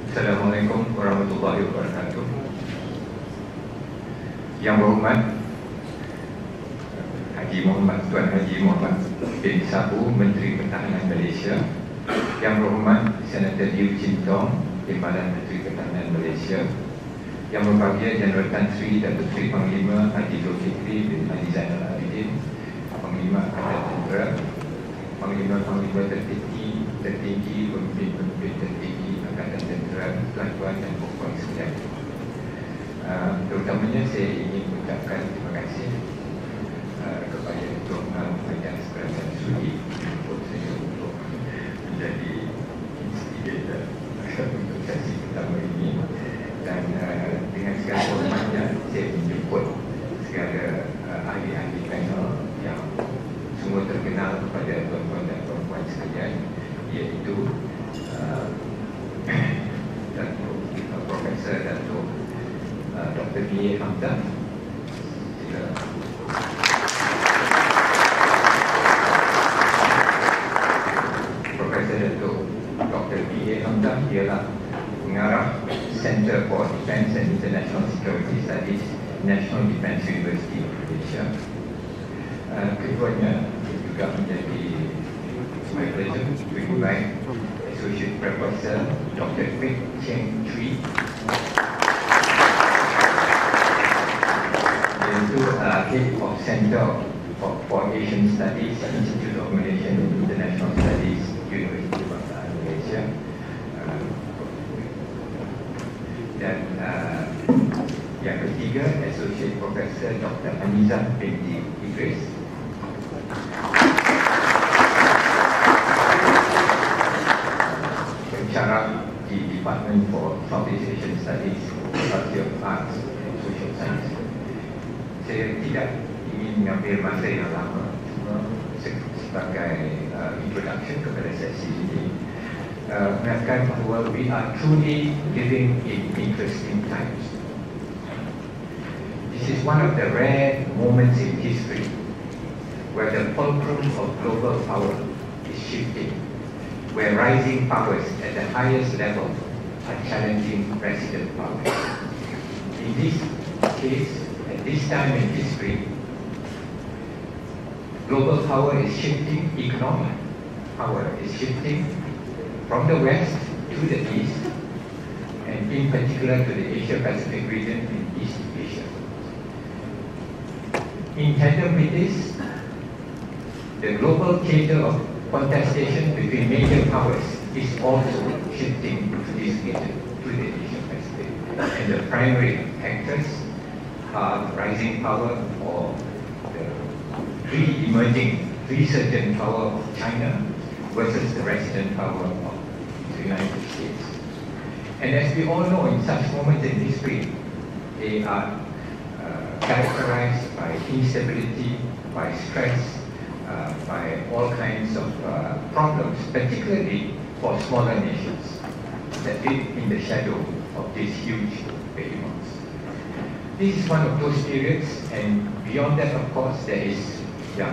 Assalamualaikum warahmatullahi wabarakatuh. Yang berhormat Tuan Haji Mohammed bin Sabu, Menteri Pertahanan Malaysia. Yang berhormat Senator Liu Chin Tong, Timbalan Menteri Pertahanan Malaysia. Yang berbahagia Jeneral Tan Sri Datuk Seri Panglima Haji Zulkifli bin Hanizah Al-Abidin, Panglima Angkatan Tentera, Panglima tertinggi, pemimpin tertinggi Angkatan Tentera, tuan-tuan dan puan-puan sekalian. Terutamanya saya ingin mengucapkan terima kasih kepada Tuan MiDAS kerana sudi untuk saya untuk menjadi instigator untuk sesi pertama ini, dan dengan segala hormatnya saya menjemput segala ahli-ahli panel yang semua terkenal kepada tuan-tuan dan puan-puan sekalian, iaitu Profesor Dr. BA Hamzah, Profesor Dr. BA Hamzah ialah pengarah Center for Defence and International Security Studies, National Defence University of Malaysia. Keduanya juga menjadi my pleasure to invite Associate Professor Dr. Kuik Cheng Chwee, iaitu Head of Center for Asian Studies, Institute of Malaysian and International Studies, University of Malaysia. Dan yang ketiga, Associate Professor Dr. Hanizah binti Idris, pensyarah di Department for Southeast Asian Studies, Faculty of Arts and Social Science. Saya tidak ingin mengambil masa yang lama, cuma sebagai introduction kepada sesi ini, mengatakan bahawa we are truly living in interesting times. This is one of the rare moments in history where the fulcrum of global power is shifting, where rising powers at the highest level are challenging resident powers. In this case, at this time in history, global power is shifting, economic power is shifting from the west to the east, and in particular to the Asia-Pacific region in East Asia. In tandem with this, the global theatre of contestation between major powers is also shifting to this region, to the Asia-Pacific. And the primary actors are rising power or the re-emerging, resurgent power of China versus the resident power of the United States. And as we all know, in such moments in history, they are characterized by instability, by stress, by all kinds of problems, particularly for smaller nations that live in the shadow of these huge behemoths. This is one of those periods, and beyond that, of course, there is the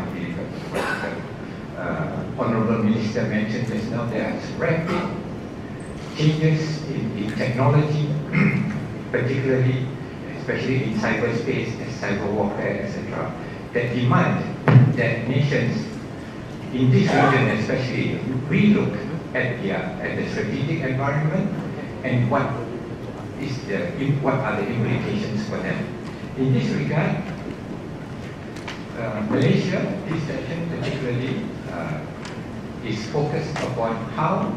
Honourable Minister mentioned just now, there are rapid changes in technology, particularly, especially in cyberspace, cyber warfare, etc., that demand that nations in this region especially relook at the strategic environment and what are the implications for them. In this regard, Malaysia, this session particularly is focused upon how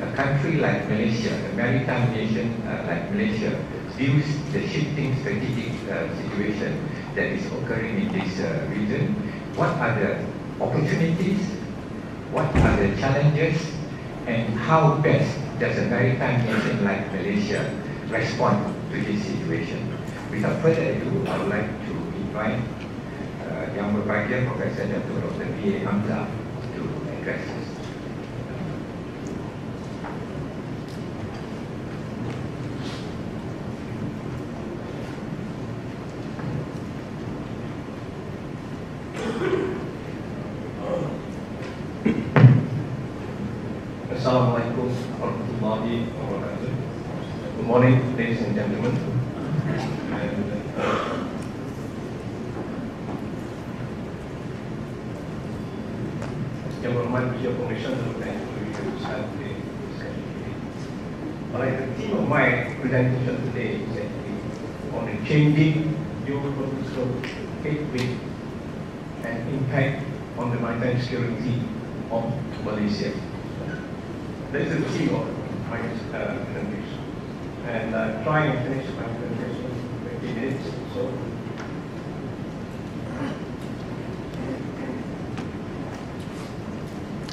a country like Malaysia, a maritime nation like Malaysia, views the shifting strategic situation that is occurring in this region. What are the opportunities, what are the challenges, and how best does a maritime nation like Malaysia respond to this situation? Without further ado, I would like to invite Yang Berbahagia Profesor Dr. BA Hamzah to address us. Assalamualaikum warahmatullahi wabarakatuh. Good morning, ladies and gentlemen. Mohammed, with your permission, I would like to start the discussion today. Alright, the theme of my presentation today is actually on the changing geopolitical gateway and impact on the maritime security of Malaysia. That is the theme of my presentation. And I'm trying to finish my presentation in 20 minutes or so.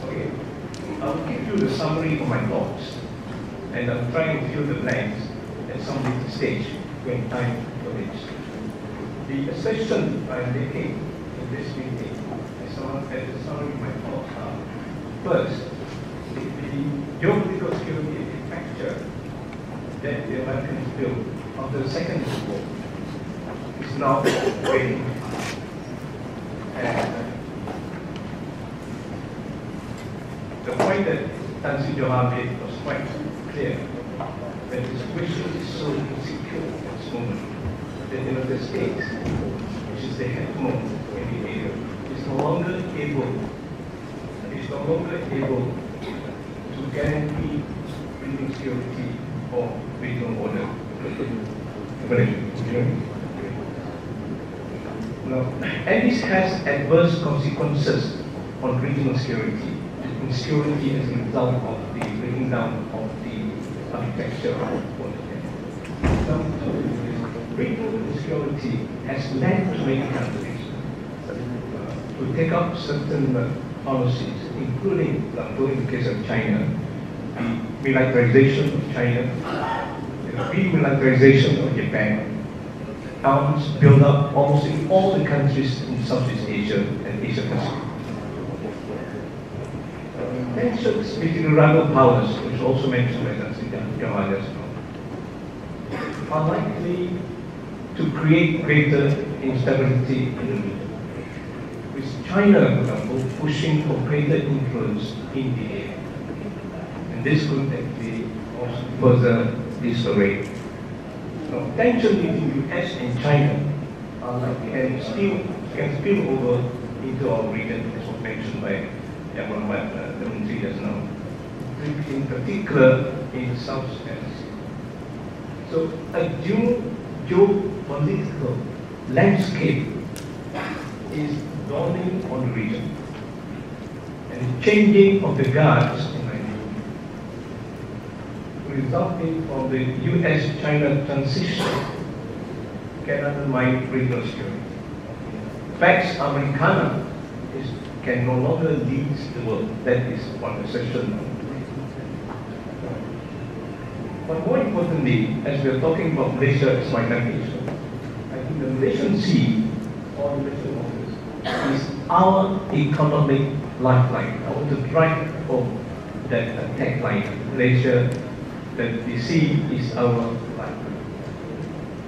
Okay, I'll give you the summary of my thoughts, and I'm trying to fill the blanks at some later stage when time permits. The assertion I'm making in this meeting, as a summary of my thoughts are: first, the geopolitical security architecture that the Americans built after the Second World War is now breaking. And the point that Jawhar made was quite clear, that the situation is so insecure at this moment that the United States, which is the hegemon in the area, is no longer able to guarantee regional security or regional order. And this has adverse consequences on regional security. Insecurity as a result of the breaking down of the architecture of politics. Regional insecurity has led to many countries to take up certain policies, including, in the case of China, the militarization of China, the remilitarization of Japan, arms build up almost in all the countries in Southeast Asia and Asia Pacific. Tensions between rival powers, which also mentioned by Jawhar just now, are likely to create greater instability in the region, with China, for example, pushing for greater influence in the area. And this could actually also further disarray. Now, tension between the US and China can spill over into our region, as was mentioned by Mohammed, the Ministry just now, in particular in South Asia. So a geopolitical landscape is dawning on the region, and the changing of the guards in my view, resulting from the US-China transition, can undermine regional security. Pax Americana can no longer lead the world. That is one assertion. But more importantly, as we are talking about Malaysia as maritime nation, I think the Malaysian Sea or the Malaysian waters is our economic lifeline. I want to drive home that tagline: Malaysia, that the sea is our lifeline.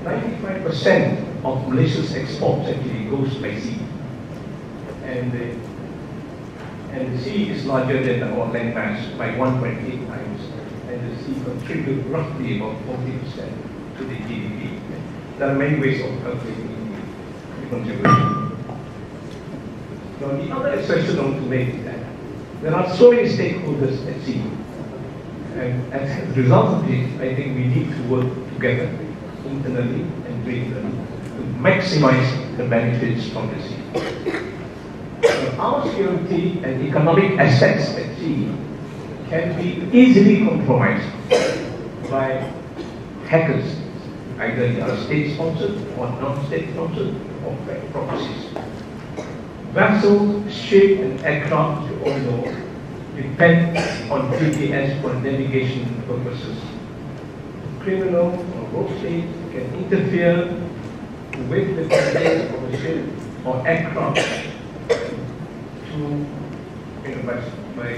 95% of Malaysia's exports actually goes by sea, and the sea is larger than our land mass by 1.8 times, and the sea contributes roughly about 40% to the GDP. There are many ways of calculating the contribution. Now, the other assertion I want to make is that there are so many stakeholders at sea, and as a result of this, I think we need to work together, internally and regionally, to maximize the benefits from the sea. Our security and economic assets at sea can be easily compromised by hackers, either they are state-sponsored or non-state-sponsored or proxies. Vessels, ships, and aircraft, you all know, depend on CDiSS for navigation purposes. Criminal or rogue state can interfere with the control of a ship or aircraft by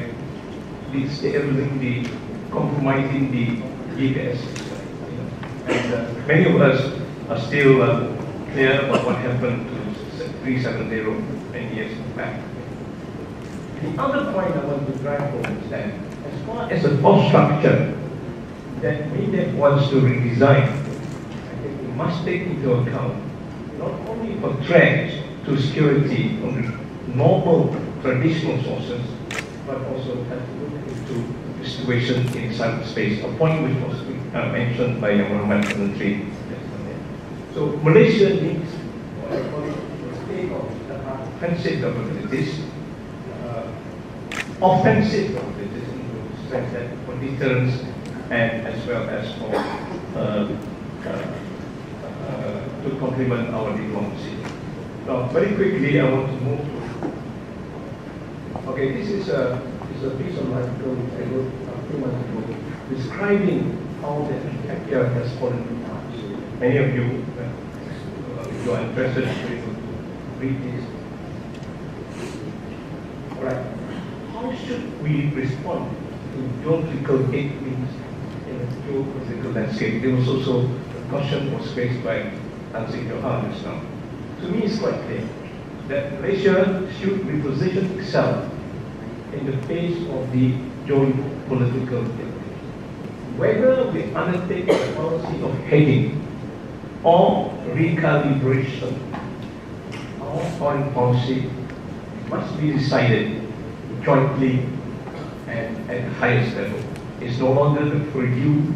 compromising the GPS. And many of us are still clear about what happened to 370 many years back. The other point I want to drive home is that as far as the force structure that MiDAS wants to redesign, I think we must take into account not only for threats to security from the normal traditional sources, but also have to look into the situation in cyberspace, a point which was mentioned by Mohammed yesterday. So Malaysia needs what I call it a state of offensive capabilities, offensive capabilities in the sense that for deterrence and as well as for to complement our diplomacy. Now, very quickly, I want to move to. Okay, this is a piece of article I wrote a few months ago describing how the architecture has fallen apart. Many of you, if you are interested, are able to read this. All right. How should we respond to geopolitical headwinds in a geopolitical landscape? There was also a question was raised by Jawhar just now. To me, it's quite clear that Malaysia should reposition itself in the face of the geopolitical headwinds. Whether we undertake a policy of hedging or recalibration, our foreign policy must be decided jointly and at the highest level. It's no longer the purview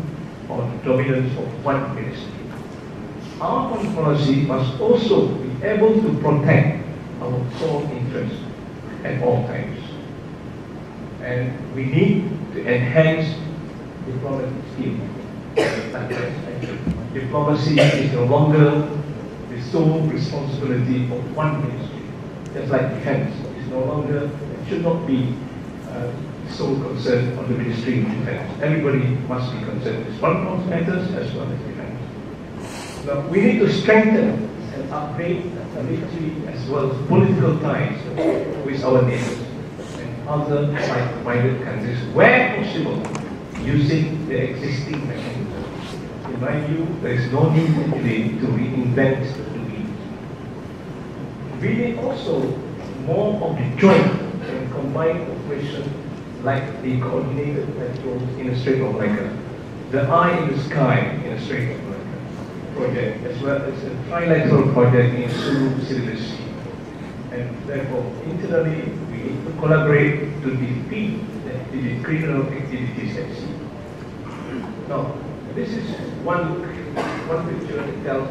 or the dominance of one ministry. Our foreign policy must also be able to protect our core interests at all times. And we need to enhance diplomatic skills. Diplomacy is no longer the sole responsibility of one ministry. Just like defense is no longer, it should not be sole concern of the Ministry of Defense. Everybody must be concerned with foreign matters as well as defense. Now, we need to strengthen and upgrade the military as well as political ties with our neighbors and other like-minded countries where possible, using the existing mechanisms. In my view, there is no need actually to reinvent the wheel. We need also more of the joint and combined operation like the coordinated patrols in the Strait of Malaya, the Eye in the Sky in the Strait of Malaya project, as well as a trilateral project in CDiSS. And therefore, internally, we need to collaborate to defeat the criminal activities at sea. Now, this is one picture that tells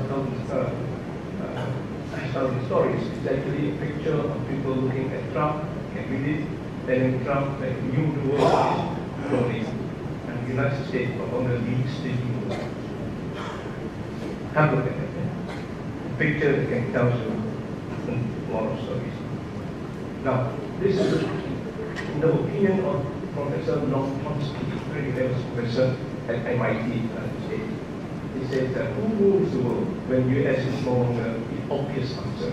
stories. It's actually a picture of people looking at Trump, and we did telling Trump that he knew the world is growing, and the United States no longer leads the new world. Have a look at that. A picture that can tell you a lot of stories. Now, this is, in the opinion of Professor very famous professor at MIT, United States. He says that who rules the world when US is no longer the obvious answer?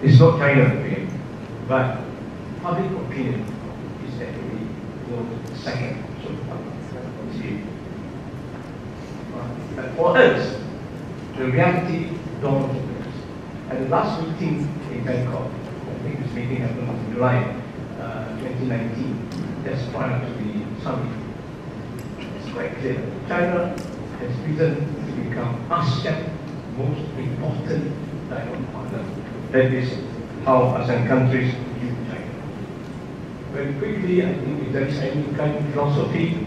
It's not China for him, but public opinion is actually the second. But for us, the reality dawned on us. At the last meeting in Bangkok, I think this meeting happened in July 2019, just prior to the summit. It's quite clear. China has risen to become ASEAN's most important dialogue partner. That is how ASEAN countries view China. Very quickly, I think if there is any kind of philosophy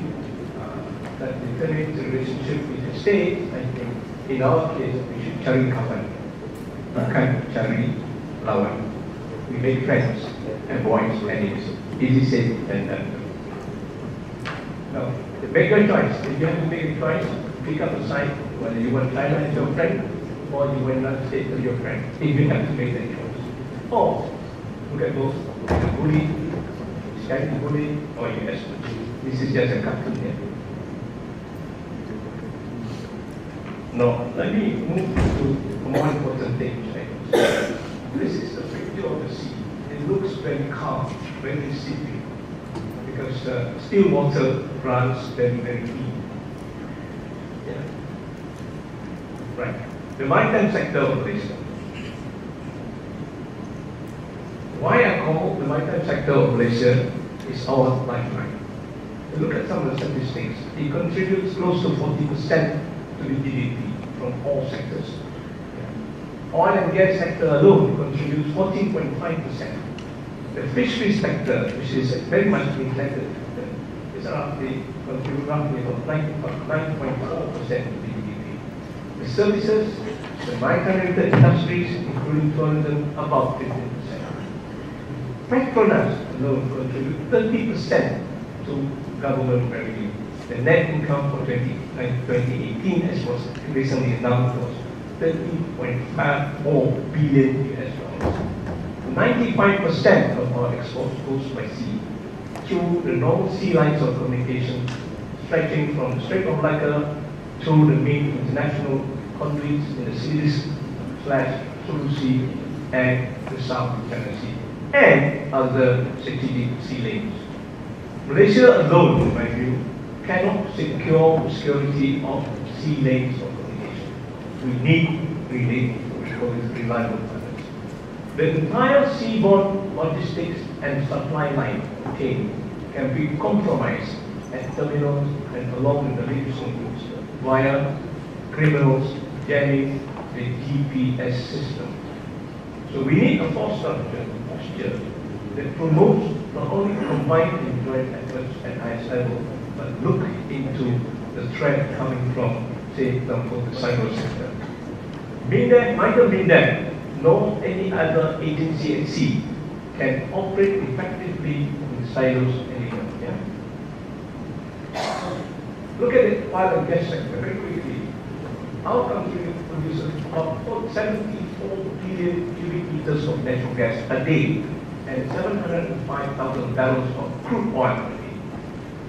that determines the relationship with the state, I think in our case, we should cari kawan, bukan cari lawan. We make friends, avoid enemies. Easy said than done. Now, make your choice. If you have to make a choice, pick up a side, whether you want China as your friend or you want United States as your friend. If you have to make that choice. Or look at both. The bully, China bully, or US. This is just a cartoon here. Now, let me move to a more important thing. This is the picture of the sea. It looks very calm, very sleepy, because still water runs very, very deep. Yeah. Right. The maritime sector of Malaysia. Why I call the maritime sector of Malaysia is our lifeline. Look at some of the statistics. It contributes close to 40% to the GDP from all sectors. Oil and gas sector alone contributes 14.5%. The fisheries sector, which is very much neglected, is roughly contribute roughly about 9.4% to the GDP. The services, the maritime industries, including tourism, about 15%. Petronas alone contribute 30% to government revenue. The net income for 2018, as was recently announced, was $30.54 billion US. 95% of our exports goes by sea, through the normal sea lines of communication, stretching from the Strait of Malacca through the main international conduits in the Sulu Sea and the South China Sea, and other strategic sea lanes. Malaysia alone, in my view, cannot secure the security of sea lanes of communication. We need reliable partners. The entire seaborne logistics and supply line chain can be compromised at terminals and along the navigation routes via criminals jamming the GPS system. So we need a force posture that promotes not only combined and joint efforts at highest level, but look into the threat coming from, say, for example, the cyber sector. MiDAS, neither MiDAS nor any other agency at sea can operate effectively in silos anymore. Yeah? Look at the oil and gas sector very quickly. Our country produces about 74 billion cubic meters of natural gas a day and 705,000 barrels of crude oil a day.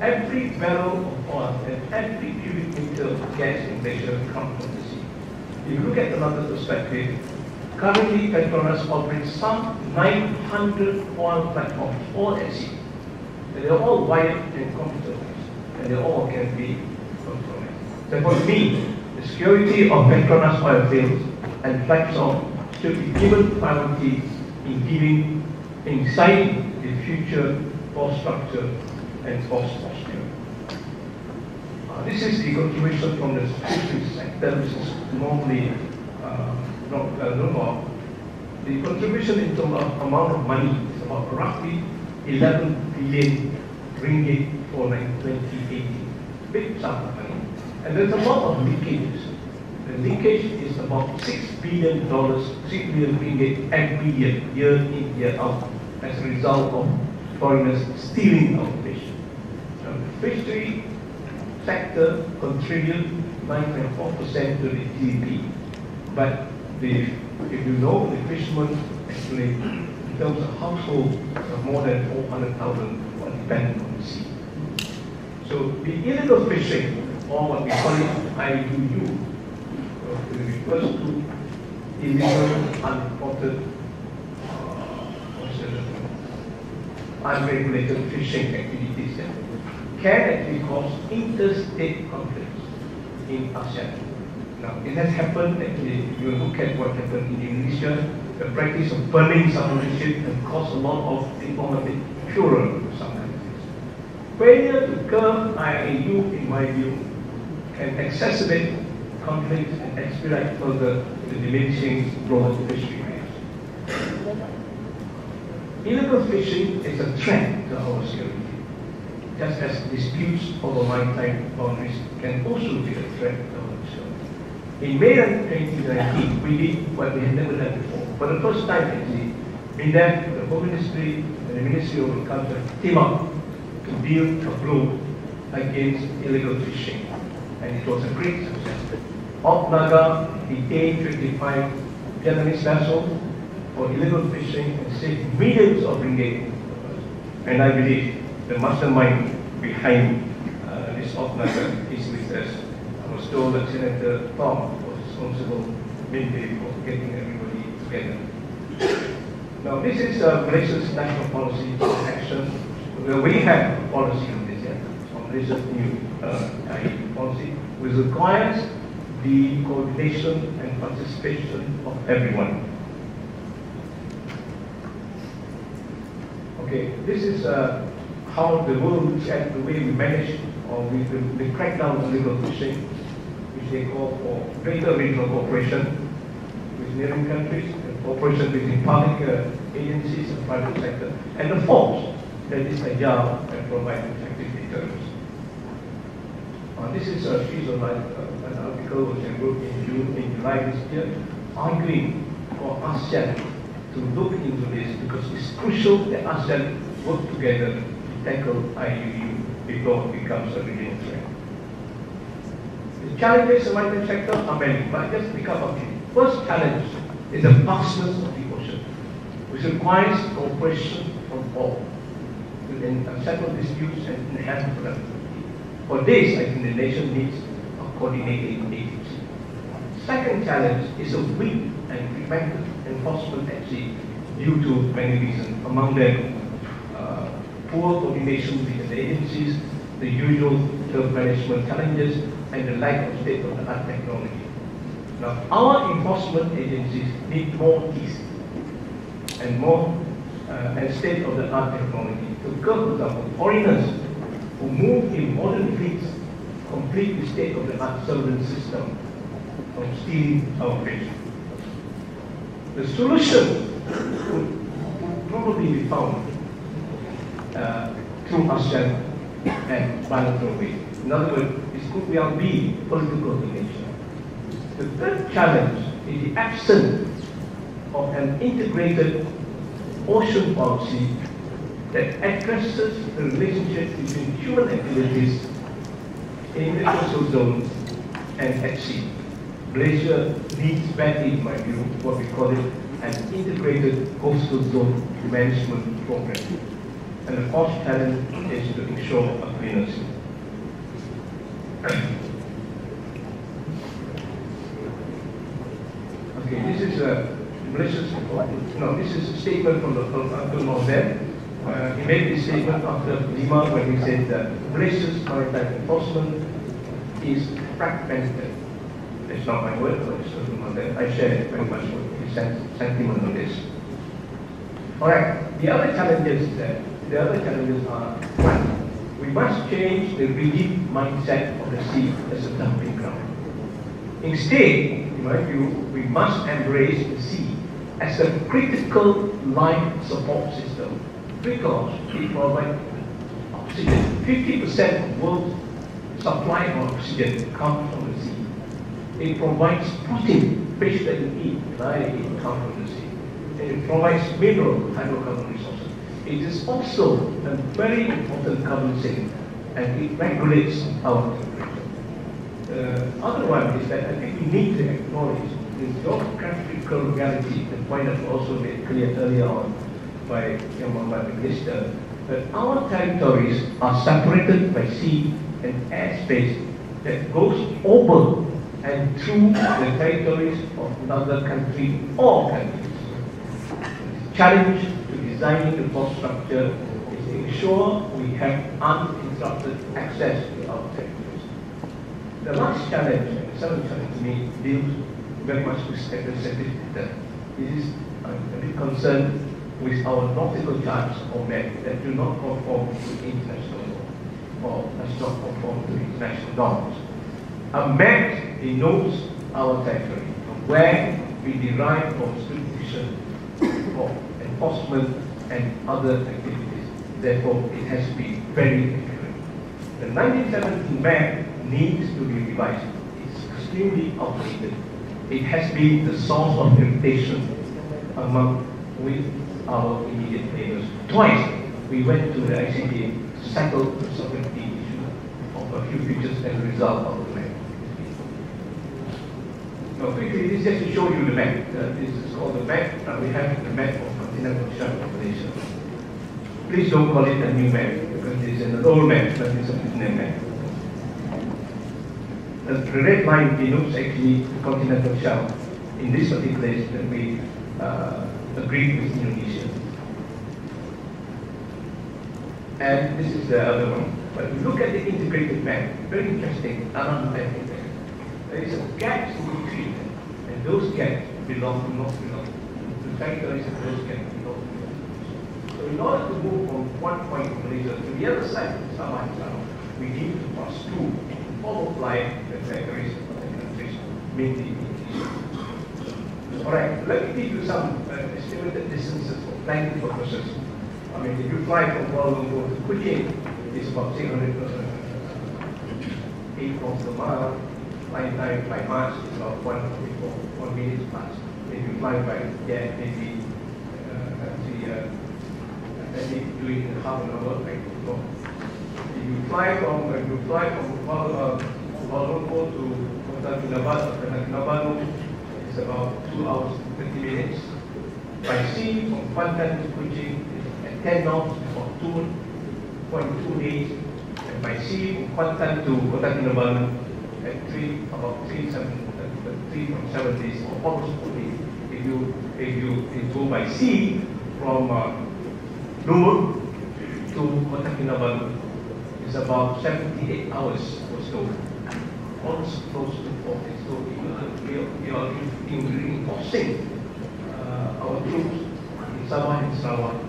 Every barrel of oil and every cubic meter of gas in Malaysia comes from the sea. If you look at another perspective, currently Petronas operates some 900 oil platforms, all at sea. And they're all wired and computerized, and they all can be controlled. So for me, the security of Petronas oil fields and platforms should be given priority in deciding the future force structure and force posture. This is the contribution from the fisheries sector, which is normally not more. The contribution in terms of amount of money is about roughly 11 billion ringgit for 2018. Big sum of money. And there's a lot of leakages. The leakage is about $6 billion, 6 billion ringgit every year in, year out, as a result of foreigners stealing our fish. Now, the fishery sector contributes 9.4% to the GDP. But if you know, the fishermen actually, in terms of household, have more than 400,000 who are dependent on the sea. So the illegal fishing, or what we call it IUU, refers to illegal, unreported, unregulated fishing activities that can actually cause interstate conflicts in ASEAN. Now, it has happened actually, if you look at what happened in Indonesia, the practice of burning submarine ships has caused a lot of diplomatic furor in some countries. Failure to curb IUU, in my view, can exacerbate conflicts and expedite further the diminishing global fishery rates. Illegal fishing is a threat to our security, just as disputes over maritime boundaries can also be a threat to our security. In May 2019, we did what we had never done before. For the first time, actually, MiDAS, the Home Ministry, and the Ministry of Agriculture team up to deal a blow against illegal fishing. And it was a great success. Naga detained 25 Vietnamese vessels for illegal fishing and saved millions of ringgit. And I believe the mastermind behind this Naga is with us. I was told that Senator Tom was responsible mainly for getting everybody together. Now, this is Malaysia's national policy action, where we have a policy on this. Malaysia's new policy, which requires the coordination and participation of everyone. Okay, this is how the world looks at the way we manage or the crackdown on illegal fishing, which they call for greater regional cooperation with neighboring countries, and cooperation between public agencies and private sector, and the fourth, that is agile and provide effective deterrence. This is a piece of an article which I wrote in July this year, arguing for ASEAN to look into this because it's crucial that ASEAN work together to tackle IUU before it becomes a regional threat. The challenges in the maritime sector are many, but just pick up a few. First challenge is the vastness of the ocean, which requires cooperation from all to settle disputes and enhance productivity. For this, I think the nation needs a coordinating agency. Second challenge is a weak and fragmented enforcement at sea due to many reasons, among them poor coordination between the agencies, the usual self-management challenges, and the lack of state-of-the-art technology. Now, our enforcement agencies need more teeth and more and state-of-the-art technology to curb, for example, foreigners who move in modern fleets, complete with state-of-the-art surveillance system from stealing our fish. The solution would probably be found through ASEAN and bilateral ways. In other words, it could well be political coordination. The third challenge is the absence of an integrated ocean policy that addresses the relationship between human activities in the coastal zone and at sea. Malaysia needs badly, in my view, what we call it an integrated coastal zone management program. And the fourth challenge is to ensure a cleaner sea. Okay, this is Malaysia's, no, this is a statement from Mohammed. He made this statement after Lima when he said that Malaysia's maritime enforcement is fragmented. It's not my word, but it's Mohammed. I share very much with his sentiment on this. Alright, the other challenges are, one, we must change the rigid mindset of the sea as a dumping ground. Instead, in my view, we must embrace the sea as a critical life support system because it provides oxygen. 50% of the world's supply of oxygen comes from the sea. It provides protein, fish that you eat, that I eat, come from the sea. And it provides mineral hydrocarbon resources. It is also a very important carbon sink, and it regulates our temperature. The other one is that I think we need to acknowledge the geographical reality, the point that was also made clear earlier on by Mohammed the Minister, that our territories are separated by sea and airspace that goes over and through the territories of another country or countries. The challenge to designing the force structure is to ensure we have uninterrupted access to our territories. The last challenge, and the seventh challenge to me, deals very much with security. This is a bit concerned with our nautical charts or map that do not conform to international law or does not conform to international norms. A map denotes our territory, from where we derive our jurisdiction for enforcement and other activities. Therefore, it has to be very accurate. The 1970 map needs to be revised. It's extremely outdated. It has been the source of irritation with our immediate neighbors. Twice we went to the ICJ to settle the sovereignty issue of a few features as a result of the map. Now quickly, this is just to show you the map. This is called the map. We have the map of continental shelf of Malaysia. Please don't call it a new map because it's an old map, but it's a continental map. The red line denotes actually the continental shelf in this particular place that we agreed with Indonesia. And this is the other one. But if you look at the integrated map, very interesting, there is a gap in between, and those gaps belong to not belong. The territories of those gaps belong to. So So in order to move from one point of Malaysia to the other side of Sabah, we need to pass through all of life the territories of the countries, mainly Indonesia. Alright, let me give you some estimated distances for planning purposes. I mean, if you fly from Kuala Lumpur to Kuik Cheng, it's about 8 miles per mile. Flying time by March is about 1 minute plus. If you fly by jet, maybe do it in half an hour, like before. If you fly from Kuala Lumpur to Kota Kinabalu, it's about 2 hours 30 minutes. By sea from Kuantan to Kuik Cheng at 10 knots, it's about 2.2 days. And by sea from Kuantan to Kota Kinabalu at about 3.7 days, or almost 4 days. If you go by sea from Lumur to Kota Kinabalu, it's about 78 hours or so, almost close to 40. So we are reinforcing our troops in Sabah and Sarawak.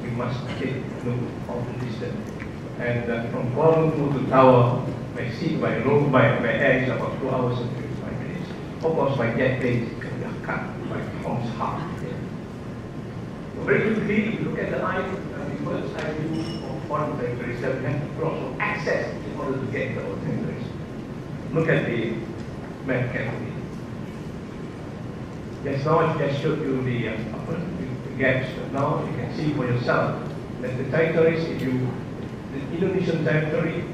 We must take note of the distance. And from Kuala Lumpur to Tower, by sea, by road, by air, is about 2 hours and 55 minutes. Of course, by jet planes, it can be cut by almost half. So very quickly, if you look at the bird's eye view of foreign territories that we have to cross or access in order to get to our territories. Look at the map carefully. Just now I just showed you the gaps, but now you can see for yourself that the territories, the Indonesian territory,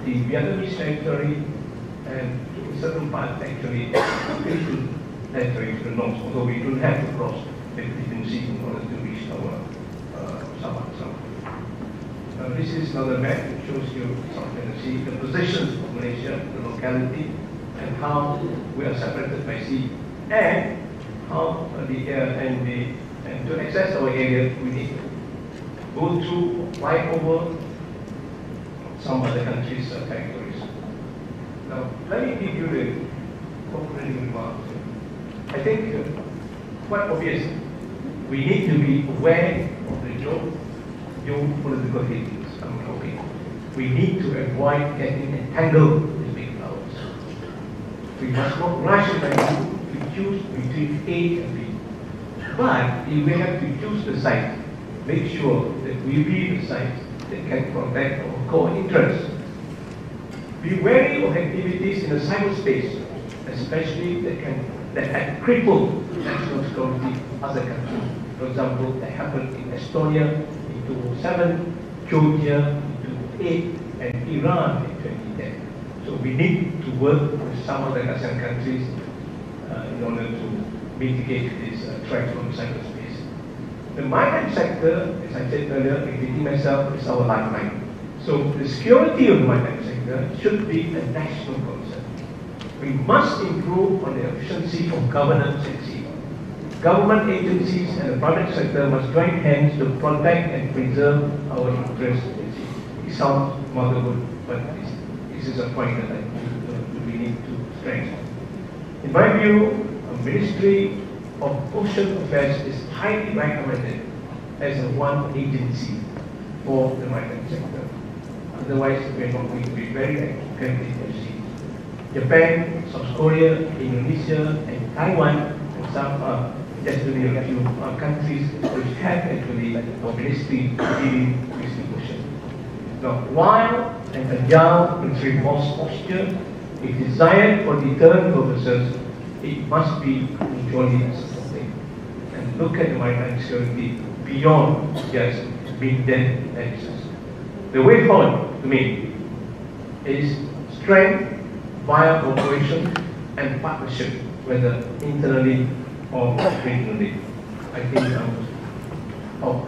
the Vietnamese territory, and in certain parts actually the Philippine territory to the north, although we don't have to cross the Philippine Sea in order to reach our Sabah. This is another map that shows you South China Sea, the position of Malaysia, the locality, and how we are separated by sea, and how and to access our area we need to go through, fly over some other countries' territories. Now, let me give you the concluding remarks. I think quite obvious, we need to be aware of the geopolitical headwinds I'm talking. We need to avoid getting entangled with big powers. We must not rush to choose between A and B. But if we have to choose the side, make sure that we be the side that can protect our core interests. Be wary of activities in the cyberspace, especially that had crippled national security of other countries. For example, that happened in Estonia in 2007, Georgia in 2008, and Iran in 2010. So we need to work with some of the ASEAN countries in order to mitigate this threat from cyberspace. The maritime sector, as I said earlier, repeating myself, is our lifeline. So the security of the maritime sector should be a national concern. We must improve on the efficiency of governance at sea. Government agencies and the private sector must join hands to protect and preserve our interests at sea. It sounds motherhood, but this is a point that we need to strengthen. In my view, a Ministry of Ocean Affairs is highly recommended as a one agency for the maritime sector. Otherwise, we are not going to be very active at sea. Japan, South Korea, Indonesia, and Taiwan, and some just to name a few countries which have actually a ministry dealing with the ocean. Now, while an agile and reinforced posture is desired for deterrent purposes, it must be mutually supporting and look at the maritime security beyond just mid-deck analysis. The way forward, to me, is strength via cooperation and partnership, whether internally or regionally. I think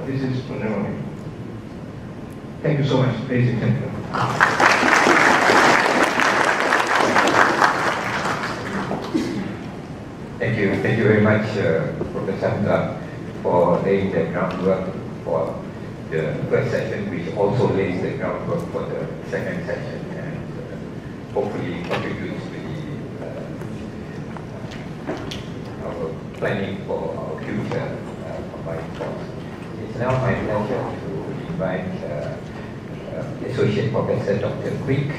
this is for now. Thank you so much, ladies and gentlemen. Thank you very much, Professor Hamzah, for laying the groundwork for the first session, which also lays the groundwork for the second session, and hopefully contributes to our planning for our future combined course. It's now my pleasure to invite Associate Professor Dr. Kuik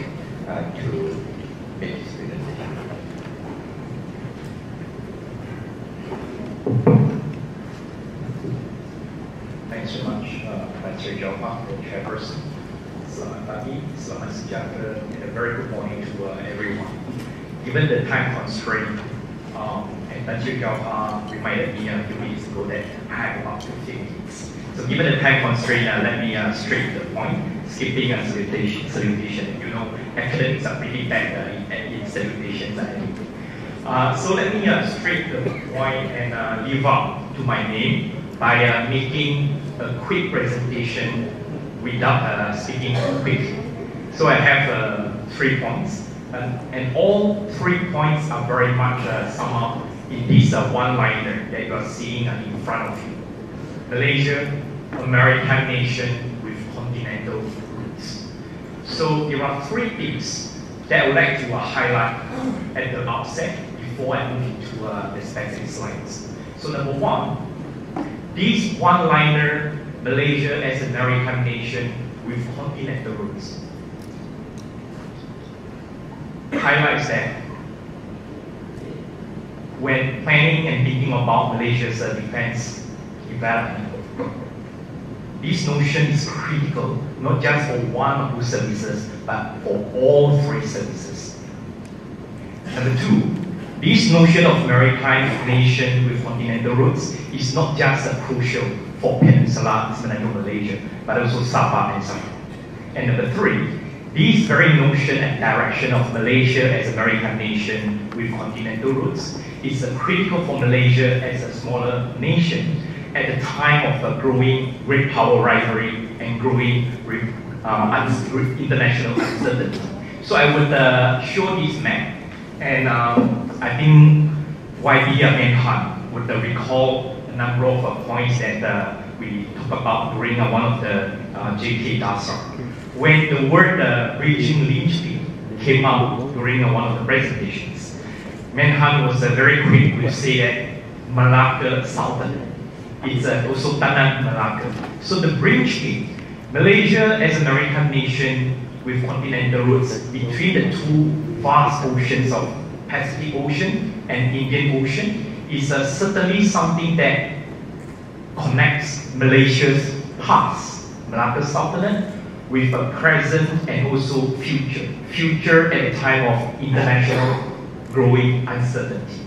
to make his presentation. Thanks so much, Mr. Jawhar, the chairperson. Selamat pagi, selamat sejahtera, and a very good morning to everyone. Given the time constraint, and Mr. Jawhar reminded me a few minutes ago that I have about 15 minutes. So given the time constraint, let me straight to the point, skipping a salutation. You know, academics are pretty bad in salutations. So let me straight to the point and live up to my name by making a quick presentation without speaking too quick. So I have 3 points, and all 3 points are very much summed up in this one-liner that you are seeing in front of you. Malaysia, a maritime nation with continental roots. So there are 3 things that I would like to highlight at the outset before I move into the specific slides. So number 1, this one-liner, Malaysia as a maritime nation with continental roots, highlights that when planning and thinking about Malaysia's defense development, this notion is critical, not just for one or 2 services, but for all 3 services. Number 2, this notion of maritime nation with continental roots is not just crucial for Peninsular Semenanjung Malaysia, but also Sabah and Sarawak. And number 3, this very notion and direction of Malaysia as a maritime nation with continental roots is critical for Malaysia as a smaller nation at the time of a growing great power rivalry and growing international uncertainty. So I would show this map, and I think YB Menhan would recall a number of points that we talked about during one of the JK DASR. When the word bridging linchpin came out during one of the presentations, Menhan was very quick to say that Malacca Sultan. It's also Tanah Malacca. So the bridge, Malaysia as a maritime nation with continental roots between the 2 vast oceans of Pacific Ocean and Indian Ocean is certainly something that connects Malaysia's past, Malacca Sultanate, with a present and also future at a time of international growing uncertainty.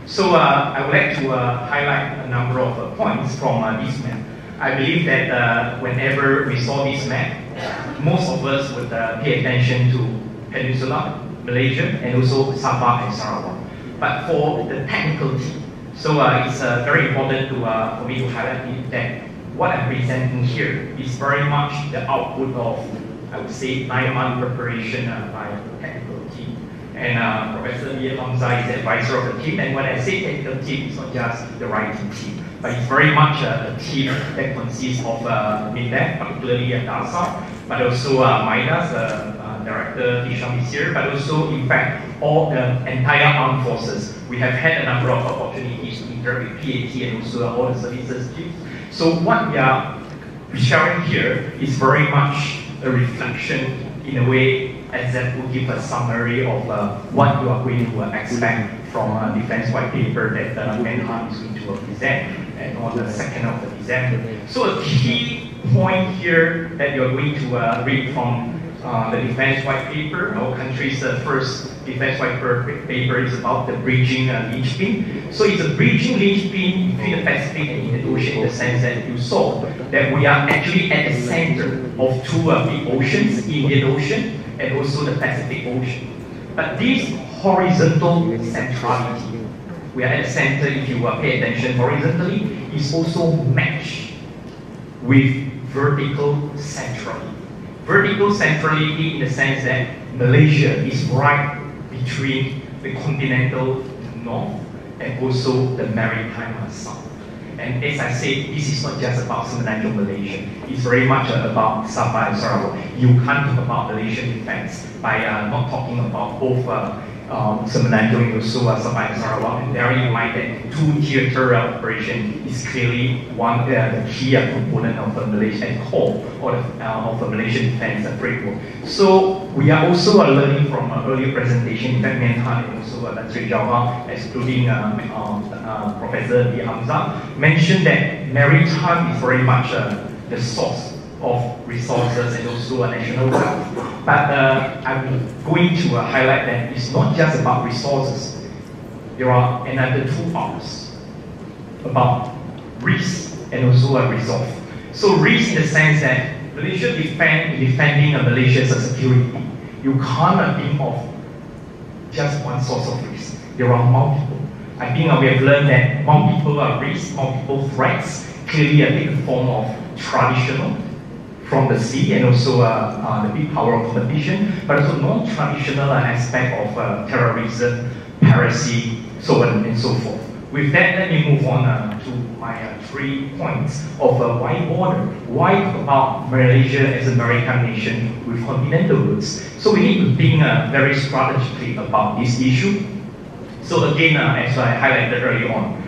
So I would like to highlight a number of points from this map. I believe that whenever we saw this map, most of us would pay attention to Peninsular Malaysia and also Sabah and Sarawak. But for the technical team, so it's very important for me to highlight that what I'm presenting here is very much the output of, I would say, 9-month preparation by a technical team. And Profesor BA Hamzah is the advisor of the team. And when I say technical team, it's not just the writing team, but it's very much a team that consists of MiDAS, particularly DASR, but also MiDAS, Director Hisham is here, but also, in fact, all the entire armed forces. We have had a number of opportunities to interact with PAT and also all the services teams. So what we are sharing here is very much a reflection, in a way, as that will give a summary of what you are going to expect from a defense white paper that Menhan is going to present and on the 2nd of December. So a key point here that you're going to read from the defense white paper, our country's first defense white paper, is about the bridging linchpin. So it's a bridging linchpin between the Pacific and Indian Ocean, in the sense that you saw that we are actually at the center of 2 big oceans, Indian Ocean and also the Pacific Ocean. But this horizontal centrality, we are at the center, if you pay attention horizontally, is also matched with vertical centrality. Vertical centrality in the sense that Malaysia is right between the continental north and also the maritime south. And as I said, this is not just about Semenanjung Malaysia. It's very much about Sabah and Sarawak. You can't talk about Malaysian defense by not talking about both Semenanjung and also Sabah and Sarawak, and bearing in mind that two-tier territorial operation is clearly one the key component of the Malaysian core or of the Malaysian defense framework. So we are also learning from earlier presentation, in fact, Menhan and also Dr. Jawhar, excluding Profesor BA Hamzah, mentioned that maritime is very much the source of resources and also national wealth. But I'm going to highlight that it's not just about resources. There are another two parts about risk and also resolve. So risk in the sense that Malaysia defending Malaysia's security, you can't think of just one source of risk. There are multiple. I think we have learned that multiple risks, multiple threats clearly take the form of traditional from the sea and also the big power of competition, but also non-traditional aspect of terrorism, piracy, so on and so forth. With that, let me move on to my 3 points of why border. Why talk about Malaysia as a maritime nation with continental roots? So we need to think very strategically about this issue. So again, as I highlighted earlier on,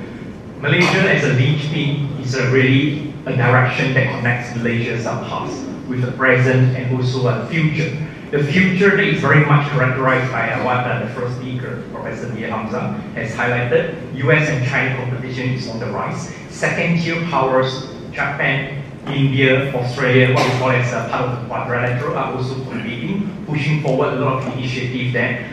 Malaysia as a linchpin is really a direction that connects Malaysia's past with the present and also the future. The future is very much characterized by what the first speaker, Profesor BA Hamzah, has highlighted. US and China competition is on the rise. Second-tier powers, Japan, India, Australia, what we call as part of the quadrilateral, are also competing, pushing forward a lot of initiatives that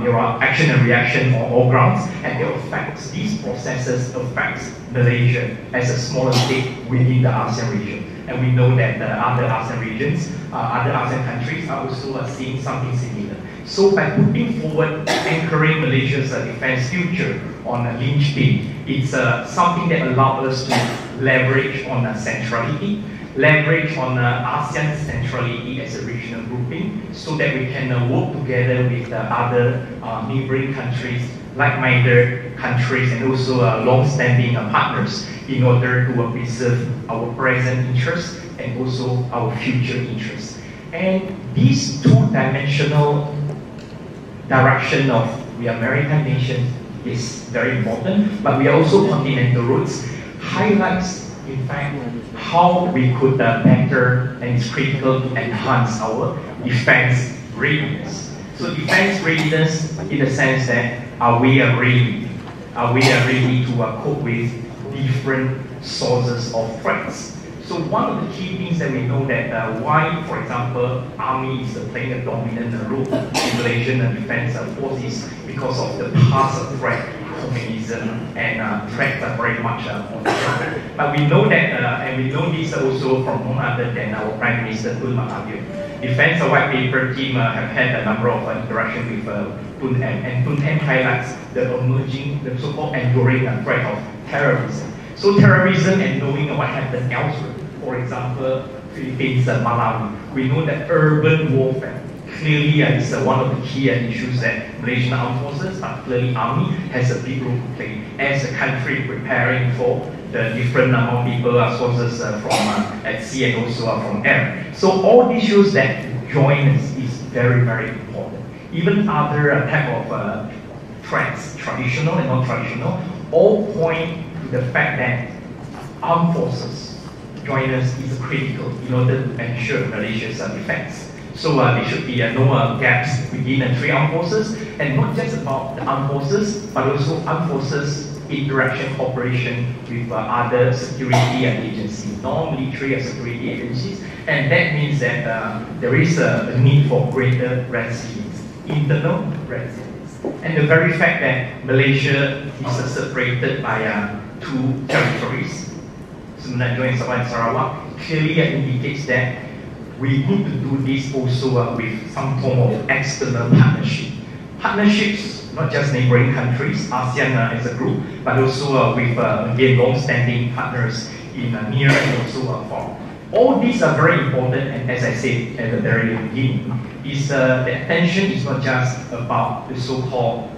there are action and reaction on all grounds, and it affects, these processes affects Malaysia as a smaller state within the ASEAN region. And we know that other ASEAN regions, other ASEAN countries are also seeing something similar. So by putting forward, anchoring Malaysia's defense future on a linchpin, it's something that allows us to leverage on centrality, leverage on ASEAN centrality as a regional grouping, so that we can work together with other neighboring countries, like-minded countries, and also long-standing partners in order to preserve our present interests and also our future interests. And these two-dimensional direction of we are maritime nation is very important, but we are also continental roots, highlights in fact how we could better, and it's critical to enhance our defense readiness. So defense readiness in the sense that are we ready to cope with different sources of threats. So one of the key things that we know that why, for example, Army is playing a dominant role in Malaysian defense forces because of the past threat, communism, and threats are very much on the ground. But we know that, and we know this also from none other than our Prime Minister Tun Mahathir. Defense White Paper team have had a number of interactions with Tun M, and Tun M highlights the emerging, the so-called enduring threat of terrorism. So terrorism and knowing what happened elsewhere, for example, Philippines, Malawi, we know that urban warfare clearly is one of the key issues that Malaysian armed forces, particularly Army, has a big role to play as a country preparing for the different multiple sources from at sea and also from air. So all issues that join us is very, very important. Even other type of threats, traditional and non-traditional, all point to the fact that armed forces join us is critical in order to ensure Malaysia's defense. So there should be no gaps within the three armed forces, and not just about the armed forces, but also armed forces interaction, cooperation with other security agencies, non-military security agencies, and that means that there is a need for greater resilience, internal resilience. And the very fact that Malaysia is separated by two territories, Semenanjung and Sabah and Sarawak, clearly indicates that we need to do this also with some form of external partnership. Partnerships, not just neighboring countries, ASEAN as a group, but also with, again, long-standing partners in near and also far. All these are very important, and as I said at the very beginning, is the attention is not just about the so-called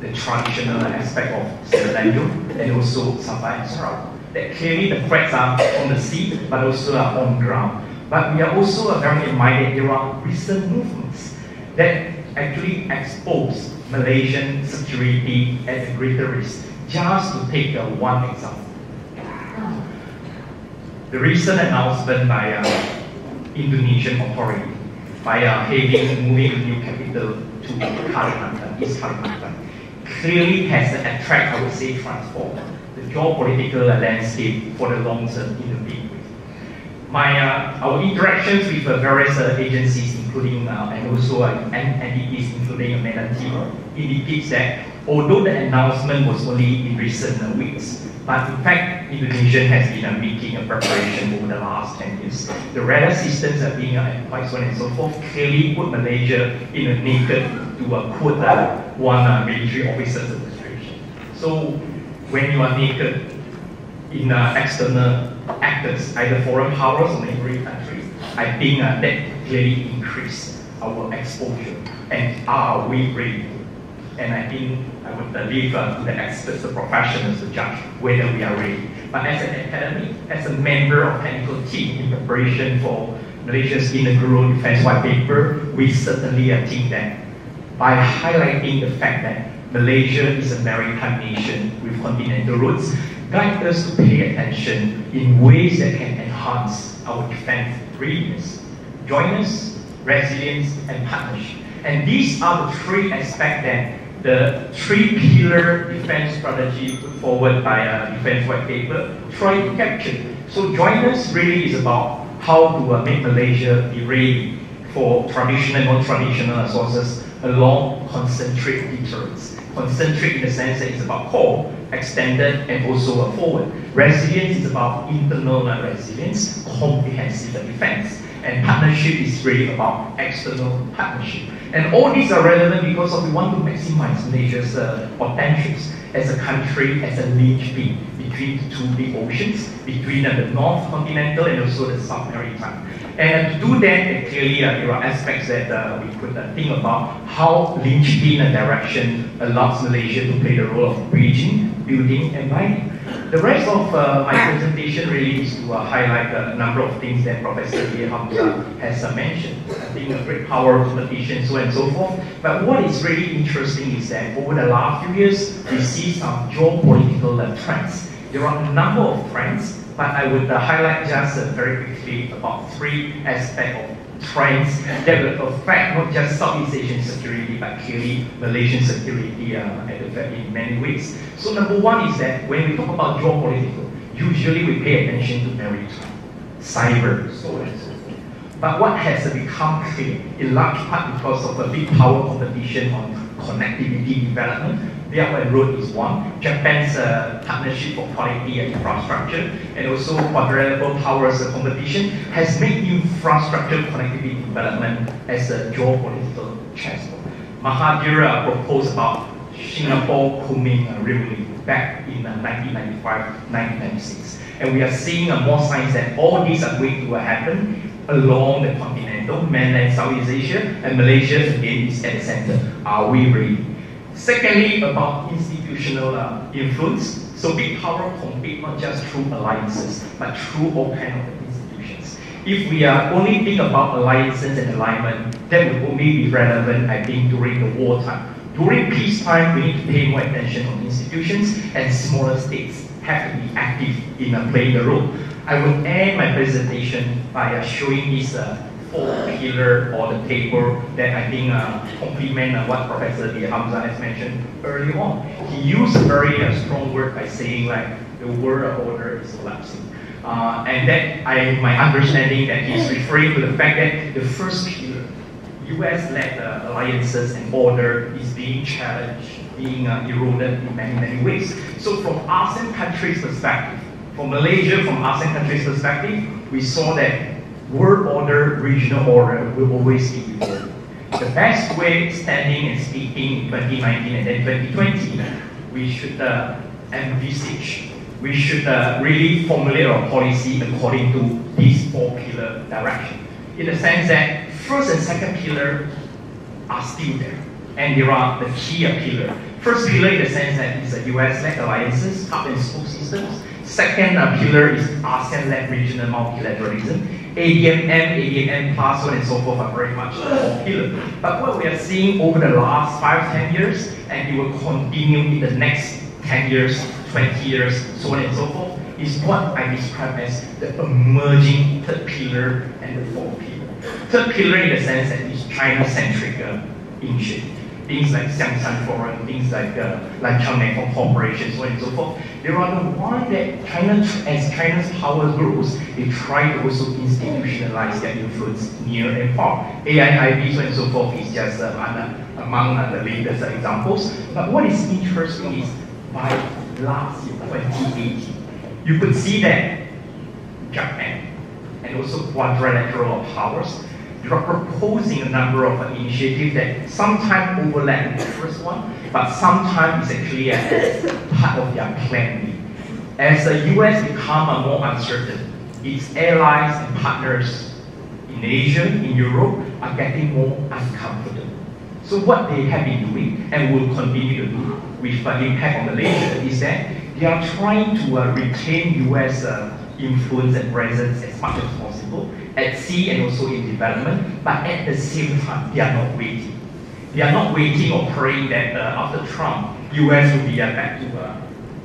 the traditional aspect of Semenanjung and also Sabah and Sarawak. That clearly the threats are on the sea, but also on ground. But we are also very reminded there are recent movements that actually expose Malaysian security at a greater risk. Just to take one example. The recent announcement by Indonesian authority by moving a new capital to Kalimantan, East Kalimantan, clearly has attracted, I would say, transformed the geopolitical landscape for the long term in a big way. Our interactions with various agencies, including and also entities, including MiDAS team, indicates that although the announcement was only in recent weeks, but in fact, Indonesia has been making a preparation over the last 10 years. The radar systems are being employed, so on and so forth, clearly put Malaysia in a naked, to quote one military officer's illustration. So when you are naked in external actors, either foreign powers or neighboring countries, I think that clearly increase our exposure. And are we ready? And I think I would leave to the experts, the professionals to judge whether we are ready. But as an academy, as a member of technical team in preparation for Malaysia's inaugural defense white paper, we certainly think that by highlighting the fact that Malaysia is a maritime nation with continental roots, guide us to pay attention in ways that can enhance our defense readiness, jointness, resilience, and partnership. And these are the three aspects that the three-pillar defense strategy put forward by a defense white paper try to capture. So jointness really is about how to make Malaysia be ready for traditional and non-traditional sources along concentric deterrents. Concentric in the sense that it's about core, extended, and also forward. Resilience is about internal resilience, comprehensive defense. And partnership is really about external partnership. And all these are relevant because we want to maximize Malaysia's potentials as a country, as a linchpin between the two big oceans, between the North Continental and also the South Maritime. And to do that, clearly there are aspects that we could think about how linchpin and direction allows Malaysia to play the role of bridging, building, and binding. The rest of my presentation really is to highlight a number of things that Profesor BA Hamzah has mentioned. I think a great power competition, so on and so forth. But what is really interesting is that over the last few years, we see some geopolitical trends. There are a number of trends, but I would highlight just very quickly about three aspects of trends that will affect not just Southeast Asian security, but clearly Malaysian security in many ways. So number one is that when we talk about geopolitical, usually we pay attention to maritime, cyber, so on and so forth. But what has become clear, in large part because of a big power competition on connectivity development, Belt and Road is one, Japan's partnership for quality and infrastructure, and also quadruple powers competition has made infrastructure connectivity development as a geopolitical chessboard. Mahathir proposed about Singapore-Kunming rail link back in 1995-1996. And we are seeing more signs that all these are going to happen along the continental, mainland Southeast Asia, and Malaysia again is at the center. Are we ready? Secondly, about institutional influence. So big power compete not just through alliances, but through all kinds of institutions. If we only think about alliances and alignment, that would only be relevant, I think, during the wartime. During peacetime, we need to pay more attention on institutions, and smaller states have to be active in playing the role. I will end my presentation by showing this four-pillar or the table that I think complement what Professor BA Hamzah has mentioned early on. He used a very strong word by saying like the world order is collapsing. And that my understanding that he's referring to the fact that the first pillar, US-led alliances and order is being challenged, being eroded in many, many ways. So from ASEAN countries' perspective, from Malaysia, from ASEAN countries' perspective, we saw that world order, regional order will always be evolving. The best way, standing and speaking in 2019 and then 2020, we should envisage, we should really formulate our policy according to these four-pillar direction. In the sense that first and second pillar are still there, and there are the key pillar. First pillar in the sense that it's a US-led alliances, hub and spoke systems. Second pillar is ASEAN-led regional multilateralism. ADMM plus, so on and so forth are very much popular. But what we are seeing over the last 5-10 years, and it will continue in the next 10 years, 20 years, so on and so forth, is what I describe as the emerging third pillar and the fourth pillar. Third pillar in the sense that it's China-centric initiative. Things like Xiangshan Forum, things like Lanchang Mekong Corporation, so on and so forth. They are the one that China, as China's power grows, they try to also institutionalize their influence near and far. AIIB, so on and so forth, is just among the latest examples. But what is interesting is by last year, 2018, you could see that Japan and also quadrilateral powers, they are proposing a number of initiatives that sometimes overlap with the first one, but sometimes it's actually part of their plan B. As the US become more uncertain, its allies and partners in Asia, in Europe, are getting more uncomfortable. So what they have been doing, and will continue to do with impact on Malaysia, is that they are trying to retain US influence and presence as much as possible at sea and also in development, but at the same time, they are not waiting. They are not waiting or praying that after Trump, US will be back to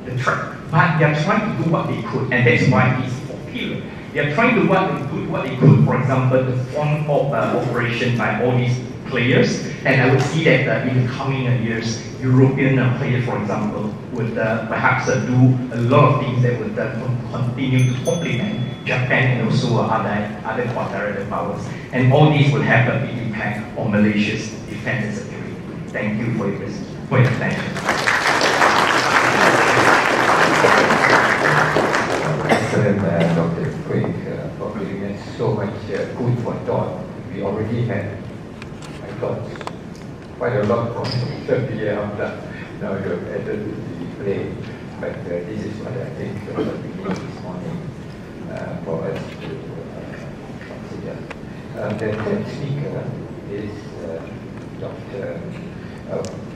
the track. But they are trying to do what they could, and that's why it's popular. They are trying to do what they could, for example, the form of operation by all these players, and I would see that in the coming years, European players, for example, would perhaps do a lot of things that would continue to complement Japan and also other quadrilateral powers. And all these will have a big impact on Malaysia's defense and security. Thank you for your attention. Excellent, Dr. Kuik, for giving us so much food for thought. We already had, I thought, quite a lot from Profesor BA Hamzah. Now you have added to the play. But this is what I think we need this morning for us to consider. The third speaker is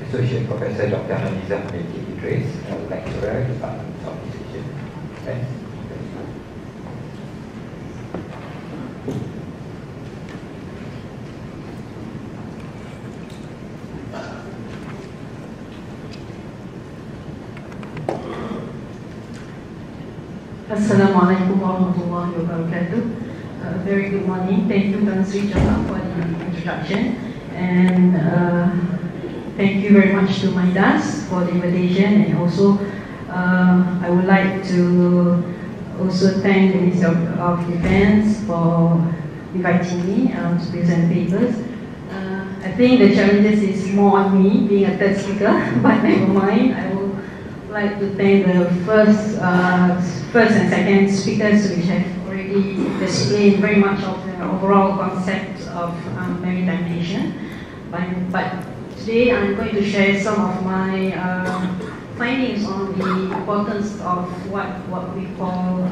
Associate Professor Dr. Hanizah Idris, lecturer, Department of Southeast Asian Defense. Assalamualaikum warahmatullahi wabarakatuh. Very good morning. Thank you, Tan Sri Jawhar, for the introduction, and thank you very much to MiDAS for the invitation, and also I would like to also thank the Ministry of Defense for inviting me to present papers. I think the challenges is more on me being a third speaker, but never mind. I will like to thank the first and second speakers, which have already displayed very much of the overall concept of Maritime Nation. But today I'm going to share some of my findings on the importance of what we call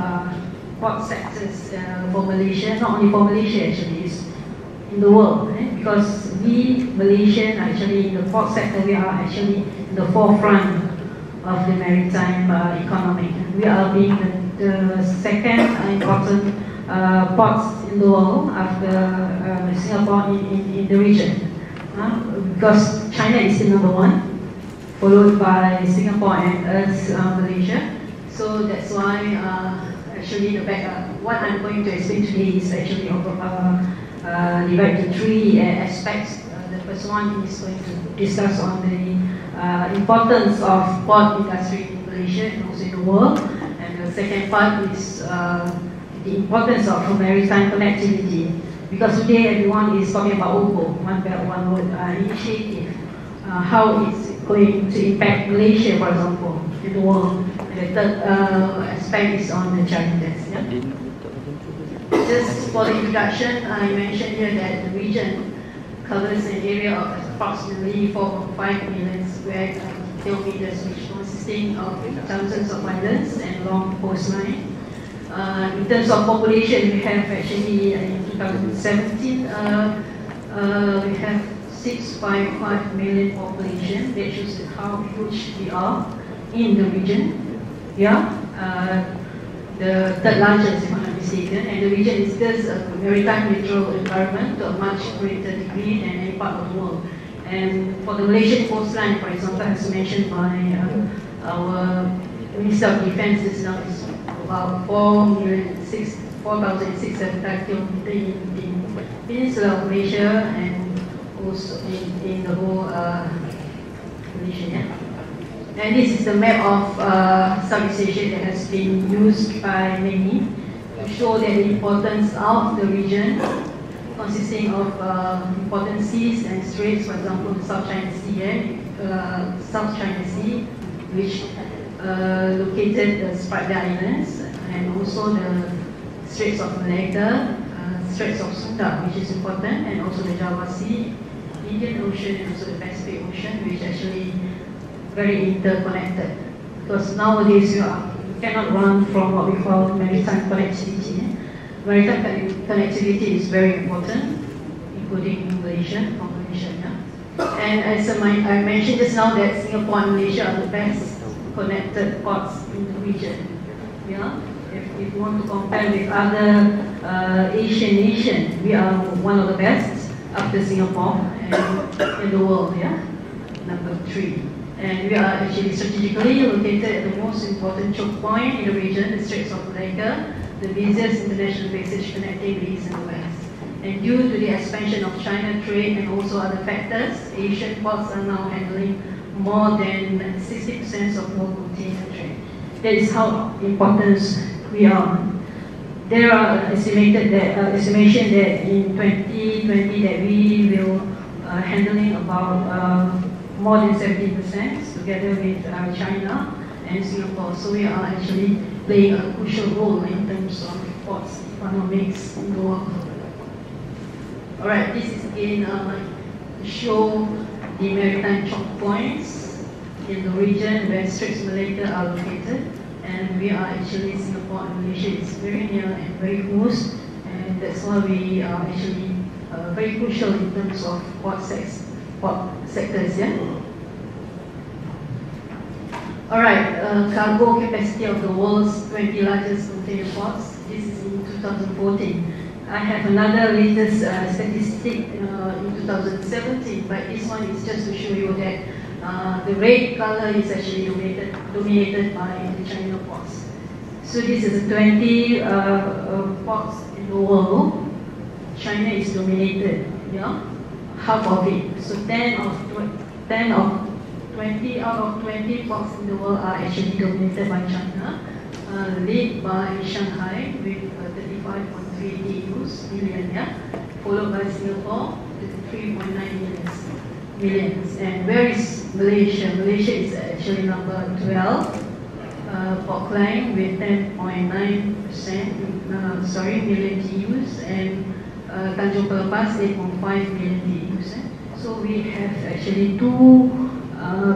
port sectors for Malaysia, not only for Malaysia actually, it's in the world, because we Malaysian actually in the port sector, we are actually in the forefront of the maritime economy. We are being the second important ports in the world after Singapore in the region, because China is still number one, followed by Singapore and us, Malaysia. So that's why actually what I'm going to explain today is actually divided into three aspects. The first one is going to discuss on the importance of port industry in Malaysia and also in the world, and the second part is the importance of maritime connectivity, because today everyone is talking about OPO, One Belt One Road initiative, how it's going to impact Malaysia, for example, in the world. And the third aspect is on the challenges. Yeah? Just for the introduction, I mentioned here that the region covers an area of approximately 4.5 million square kilometers, which consisting of thousands of islands and long coastline. In terms of population, we have actually in 2017 we have 6.5 million population. That shows how huge we are in the region. Yeah, the third largest, if I'm not mistaken. mistaken, and the region is thus a maritime neutral environment to a much greater degree than any part of the world. And for the Malaysian coastline, for example, as mentioned by our Minister of Defence just now, is about 4,675 kilometers in Peninsula of Malaysia and also in the whole Malaysia. Yeah? And this is the map of Southeast Asia that has been used by many to show that the importance of the region, consisting of important seas and straits, for example, the South China Sea, South China Sea, which located the Spratly Islands, and also the Straits of Malacca, Straits of Sunda, which is important, and also the Jawhar Sea, Indian Ocean, and also the Pacific Ocean, which actually very interconnected. Because nowadays you cannot run from what we call maritime connectivity. Maritime connectivity is very important, including Malaysia, from Malaysia. Yeah? And as I mentioned just now, that Singapore and Malaysia are the best connected ports in the region. Yeah? If you want to compare with other Asian nations, we are one of the best after Singapore and in the world. Yeah? Number 3. And we are actually strategically located at the most important choke point in the region, the Straits of Malacca, the busiest international passage connecting the east and the west. And due to the expansion of China trade and also other factors, Asian ports are now handling more than 60% of world container trade. That is how important we are. There are estimation that in 2020 that we will handling about more than 70% together with China and Singapore. So we are actually playing a crucial role in terms of ports economics in the world. Alright, this is again to show the maritime choke points in the region where Straits of Malacca are located. And we are actually, Singapore and Malaysia is very near and very close. And that's why we are actually very crucial in terms of port sectors. Yeah? Alright, cargo capacity of the world's 20 largest container ports. This is in 2014. I have another latest statistic in 2017, but this one is just to show you that the red color is actually dominated by the China ports. So this is 20 ports in the world. China is dominated, yeah, half of it. So 20 out of 20 ports in the world are actually dominated by China, led by Shanghai with 35.3 million, yeah, followed by Singapore with 3.9 million. And where is Malaysia? Malaysia is actually number 12, Port Klang with 10.9% million TEUs, and Tanjung Pelepas 8.5 million TEUs. So we have actually 2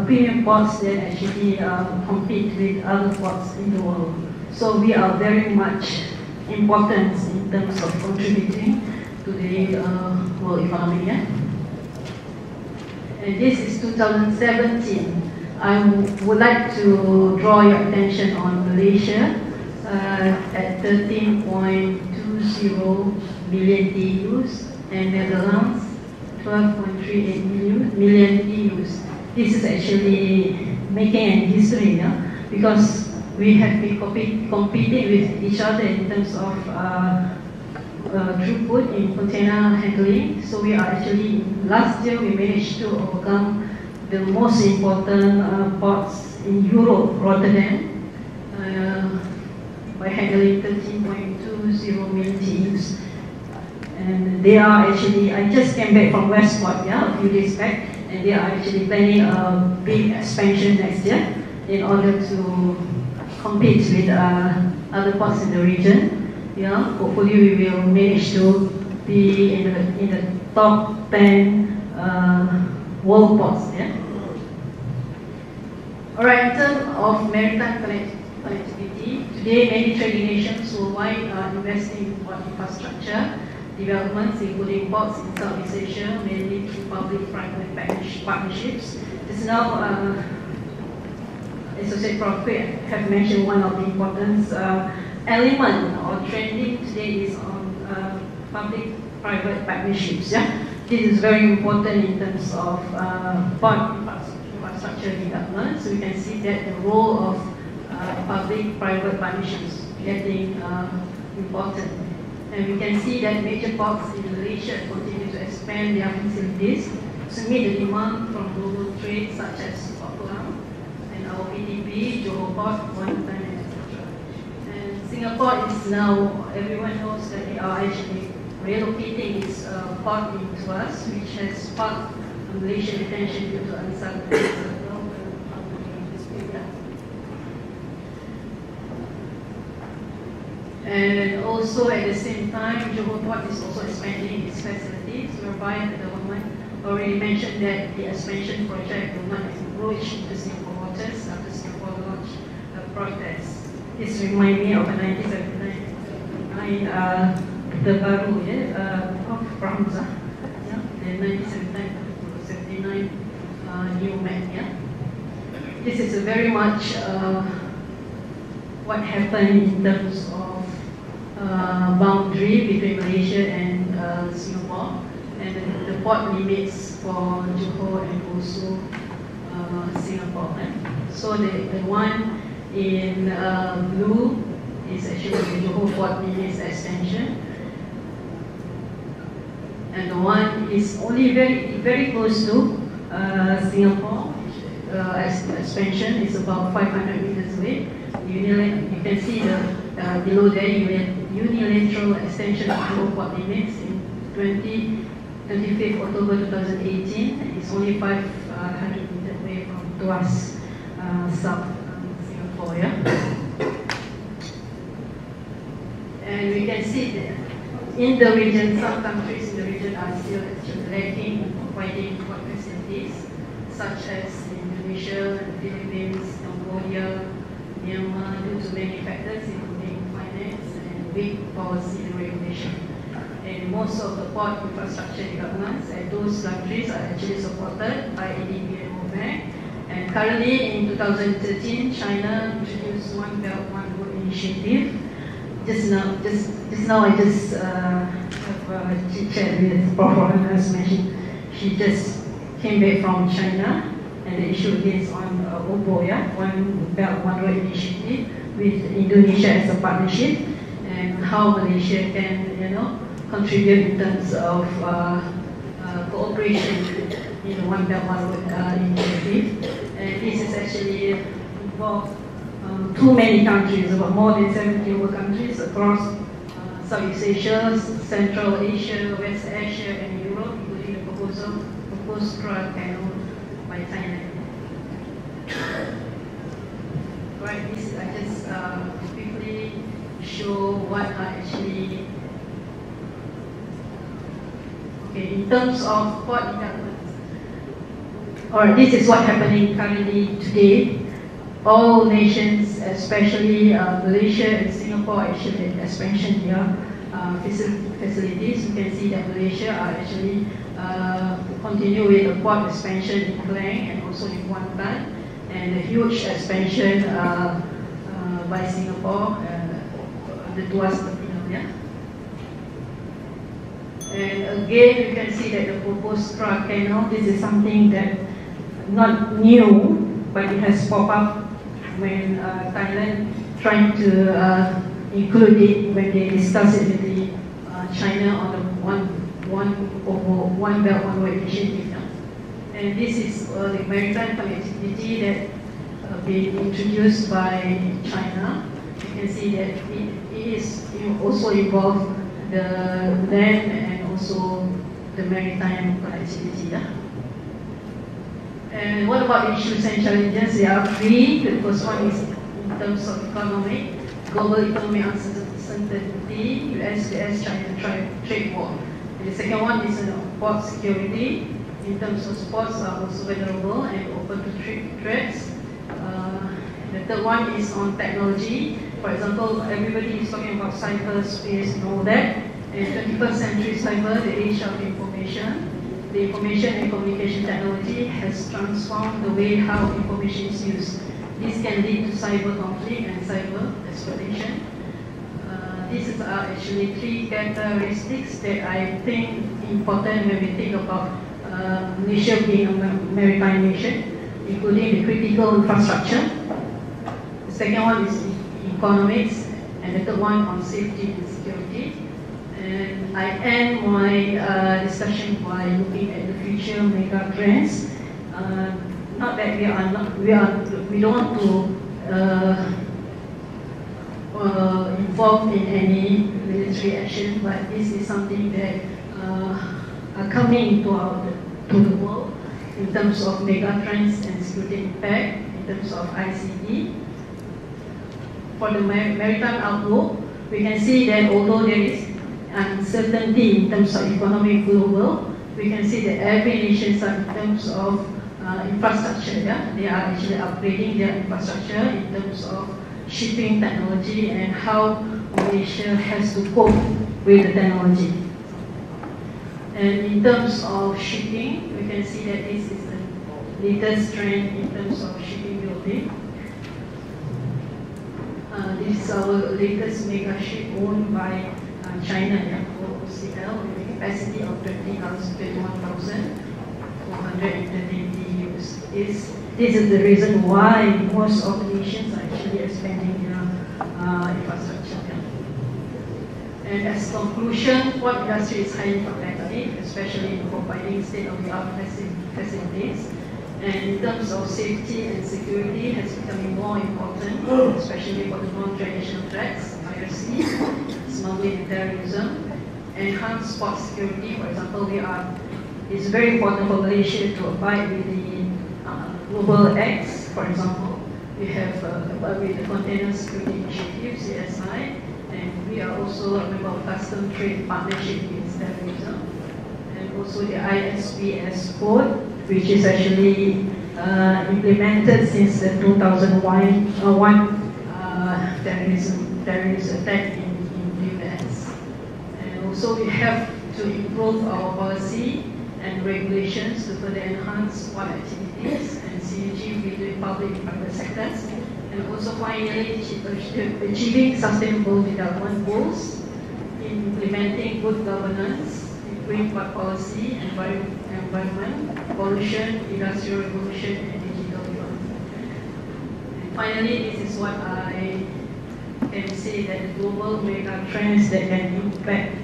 premium ports that actually compete with other ports in the world. So we are very much important in terms of contributing to the world economy. Yeah? And this is 2017. I would like to draw your attention on Malaysia at 13.20 million TEUs and Netherlands 12.38 million TEUs. This is actually making an history, yeah? Because we have been competing with each other in terms of throughput in container handling. So we are actually, last year we managed to overcome the most important ports in Europe, Rotterdam, by handling 13.20 million TEUs. And they are actually, I just came back from Westport, yeah, a few days back, and they are actually planning a big expansion next year in order to compete with other ports in the region. Yeah, hopefully we will manage to be in the top 10 world ports. Yeah. Alright, in terms of maritime connectivity, today many trading nations worldwide are investing in port infrastructure developments, including ports in Southeast Asia, mainly through public-private partnerships. Just now, Assoc Prof have mentioned one of the important element or trending today is on public-private partnerships. Yeah? This is very important in terms of port infrastructure development. So we can see that the role of public-private partnerships getting important. And we can see that major ports in Malaysia continue to expand their facilities to meet the demand from global trade such as Auckland and our PTP, Johor Port, Kuantan, etc. And Singapore is now, everyone knows that they are actually relocating its port into us, which has sparked Malaysian attention due to uncertainty. And also at the same time, Johor Port is also expanding its facilities, whereby the government already mentioned that the expansion project will not encroach into Singapore waters after Singapore launched a protest. This reminds me of a 1979 terbaru, Prof Hamzah, the 1979 new map. Yeah? This is very much what happened in terms of boundary between Malaysia and Singapore, and the port limits for Johor and also Singapore. So the one in blue is actually the Johor port limits extension, and the one is only very close to Singapore. Expansion is about 500 meters away. You can see the below there unilateral extension of Johor port limits in 25th October 2018. It's only 500 meters away from Tuas, South Singapore. Yeah? And we can see that in the region, some countries in the region are still lacking in providing port facilities, such as Indonesia, the Philippines, Cambodia, Myanmar, due to many factors including finance and weak policy and regulation. And most of the port infrastructure developments at those countries are actually supported by ADB and World Bank. And currently in 2013, China introduced One Belt, One Road initiative. Just now I just have a chit-chat with Prof mentioned. She just came back from China, and the issue is on OBO, One Belt, One Road initiative with Indonesia as a partnership, and how Malaysia can, contribute in terms of cooperation in the One Belt, One Road initiative. And this is actually involved too many countries, about more than 70 over countries across Southeast Asia, Central Asia, West Asia, and Europe, including the proposed canal by Thailand. Right, this I just quickly show what are actually in terms of port development. Or this is what happening currently today. All nations, especially Malaysia and Singapore, actually expansion their facilities. You can see that Malaysia are actually continue with the port expansion in Klang and also in Kuantan, and a huge expansion by Singapore, the Tuas terminal. Yeah? And again, you can see that the proposed canal, this is something that not new, but it has popped up when Thailand trying to include it when they discuss it with the China on the One Belt, One Road initiative. And this is the maritime connectivity that been introduced by China. You can see that it also involves the land and also the maritime connectivity. And what about issues and challenges? There are three. The first one is in terms of economic, global economic uncertainty, US China trade war. And the second one is port security. In terms of ports are also vulnerable and open to threats. The third one is on technology. For example, everybody is talking about cyberspace and all that. And 21st century cyber, the age of information. The information and communication technology has transformed the way how information is used. This can lead to cyber conflict and cyber exploitation. These are actually three characteristics that I think important when we think about Malaysia being a maritime nation, including the critical infrastructure. The second one is economics, and the third one on safety and security. And I end my discussion by looking at the future mega trends. Not that we don't want to involved in any military action, but this is something that are coming to the world in terms of mega trends and security impact, in terms of ICT. For the maritime outlook, we can see that although there is uncertainty in terms of economic global, we can see that every nation in terms of infrastructure, they are actually upgrading their infrastructure in terms of shipping technology and how Malaysia has to cope with the technology. And in terms of shipping, we can see that this is the latest trend in terms of shipping building. This is our latest mega ship owned by China, OCL, with a capacity of 21,430 TEUs. This is the reason why most of the nations are actually expanding their infrastructure. And as conclusion, port industry is highly competitive, especially in providing state-of-the-art facilities. And in terms of safety and security, has becoming more important, especially for the non-traditional threats, piracy, smuggling and terrorism. Enhanced port security, for example, it's very important for Malaysia to abide with the global acts. For example, we have with the Container Security Initiative, CSI, and we are also a member of Custom Trade Partnership Against Terrorism, and also the ISPS code, which is actually implemented since the 2001 terrorist attack in the US. And also we have to improve our policy and regulations to further enhance port activities and synergy between public and private sectors, and also finally achieving sustainable development goals, implementing good governance, green port policy, environment, pollution, industrial revolution, and digital development. And finally, this is what I can say, that the global mega trends that can impact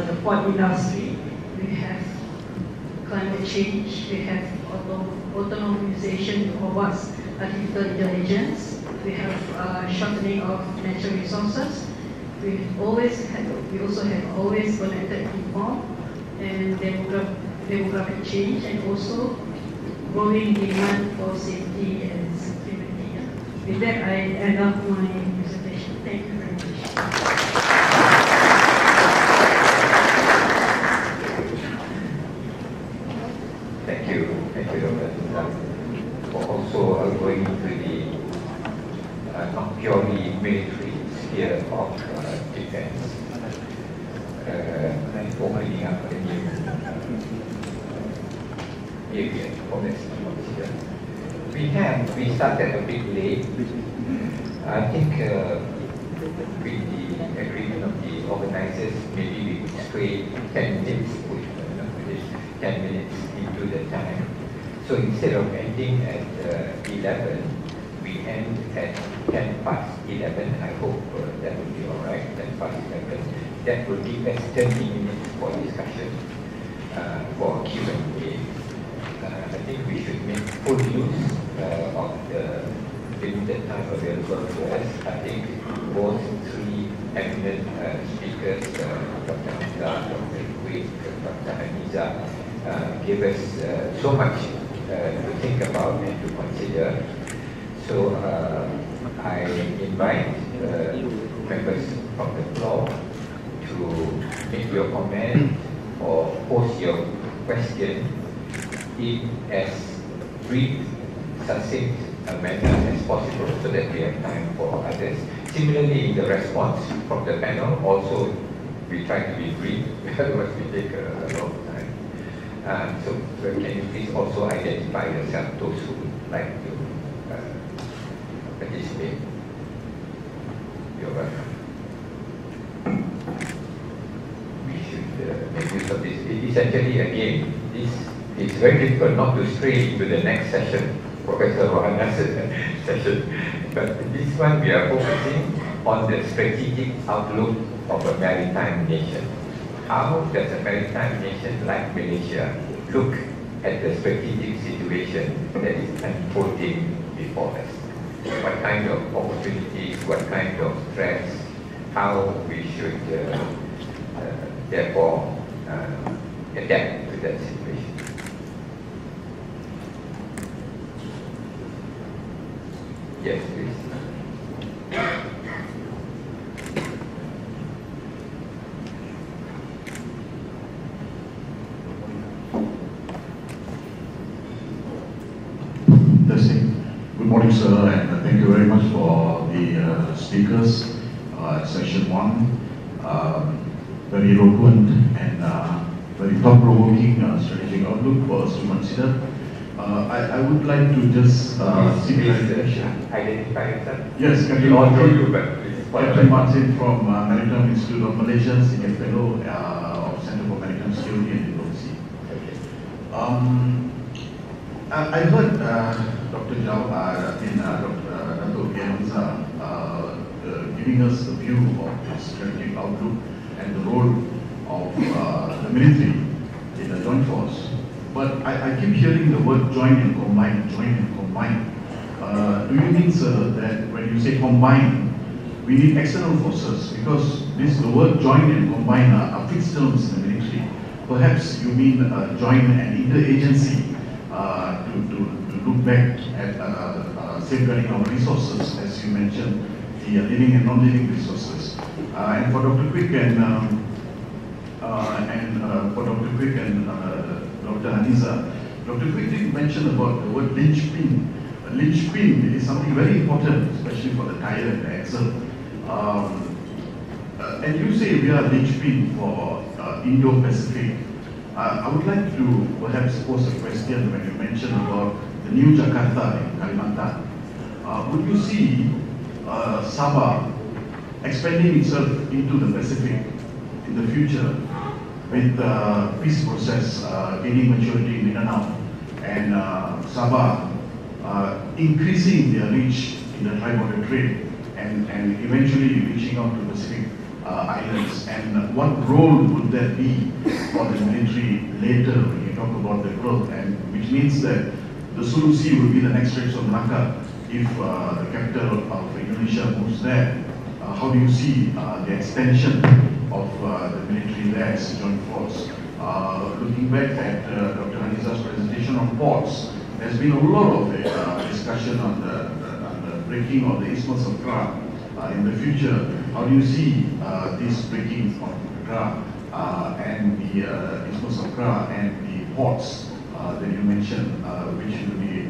the port industry. We have climate change, we have autonomization of robots, artificial intelligence, we have shortening of natural resources, we also have always connected people, and demographic change, and also growing demand for safety and security. With that, I end up my presentation. Thank you very much. Thank you, Dr. for also going to the not purely military sphere of defense, and opening up a new area for this. We started a bit late. I think with the agreement of the organizers, maybe we could stray 10 minutes, 10 minutes into the time. So instead of ending at 11, we end at 10 past 11. I hope that will be all right, 10 past 11. That will give us 30 minutes for discussion, for Q&A. I think we should make full use of the limited time available to us. I think both three eminent speakers, Dr. Hamzah, Dr. Kuik, Dr. Hanizah, gave us so much to think about and to consider. So I invite members from the floor to make your comment or pose your question in as brief, succinct a manner as possible, so that we have time for others. Similarly, in the response from the panel, also we try to be brief, otherwise we take a long time. So can you please also identify yourself, those who would like to participate? You're welcome. is actually, again, it's very difficult not to stray into the next session, Professor Hamzah's session. But this one we are focusing on the strategic outlook of a maritime nation. How does a maritime nation like Malaysia look at the strategic situation that is unfolding before us? What kind of opportunities, what kind of threats, how we should therefore adapt to that situation. Yes, please. Good morning, sir, and thank you very much for the speakers at session 1. Very eloquent and very thought-provoking strategic outlook for us to consider. I would like to just identify yourself. Yes, Captain Martin from Maritime Institute of Malaysia, Senior Fellow of Center for Maritime Security and Diplomacy. I heard Dr. Jawhar, Dr. BA Hamzah giving us the view of the strategic outlook and the role of the military in the joint force. But I keep hearing the word join and combine, join and combine. Do you mean, sir, that when you say combine, we need external forces? Because the word join and combine are fixed terms in the military. Perhaps you mean join an interagency to look back at safeguarding our resources, as you mentioned, the living and non-living resources. And for Dr. Kuik and Dr. Hanizah, Dr. Kuik did mention about the word linchpin. Linchpin is something very important, especially for the tire and the axle. And you say we are linchpin for Indo-Pacific. I would like to perhaps pose a question when you mentioned about the new Jakarta in Kalimantan. Would you see Sabah expanding itself into the Pacific in the future with the peace process gaining maturity in Mindanao and Sabah increasing their reach in the tri-border trade and eventually reaching out to Pacific islands? And what role would that be for the military later when you talk about the growth, and which means that the Sulu Sea will be the next Straits of Malacca if the capital of Indonesia moves there? How do you see the extension of the military there as a joint force? Looking back at Dr. Hanizah's presentation on ports, there's been a lot of discussion on the breaking of the Isthmus of Kra in the future. How do you see this breaking of Kra and the Isthmus of Kra and the ports that you mentioned, which will be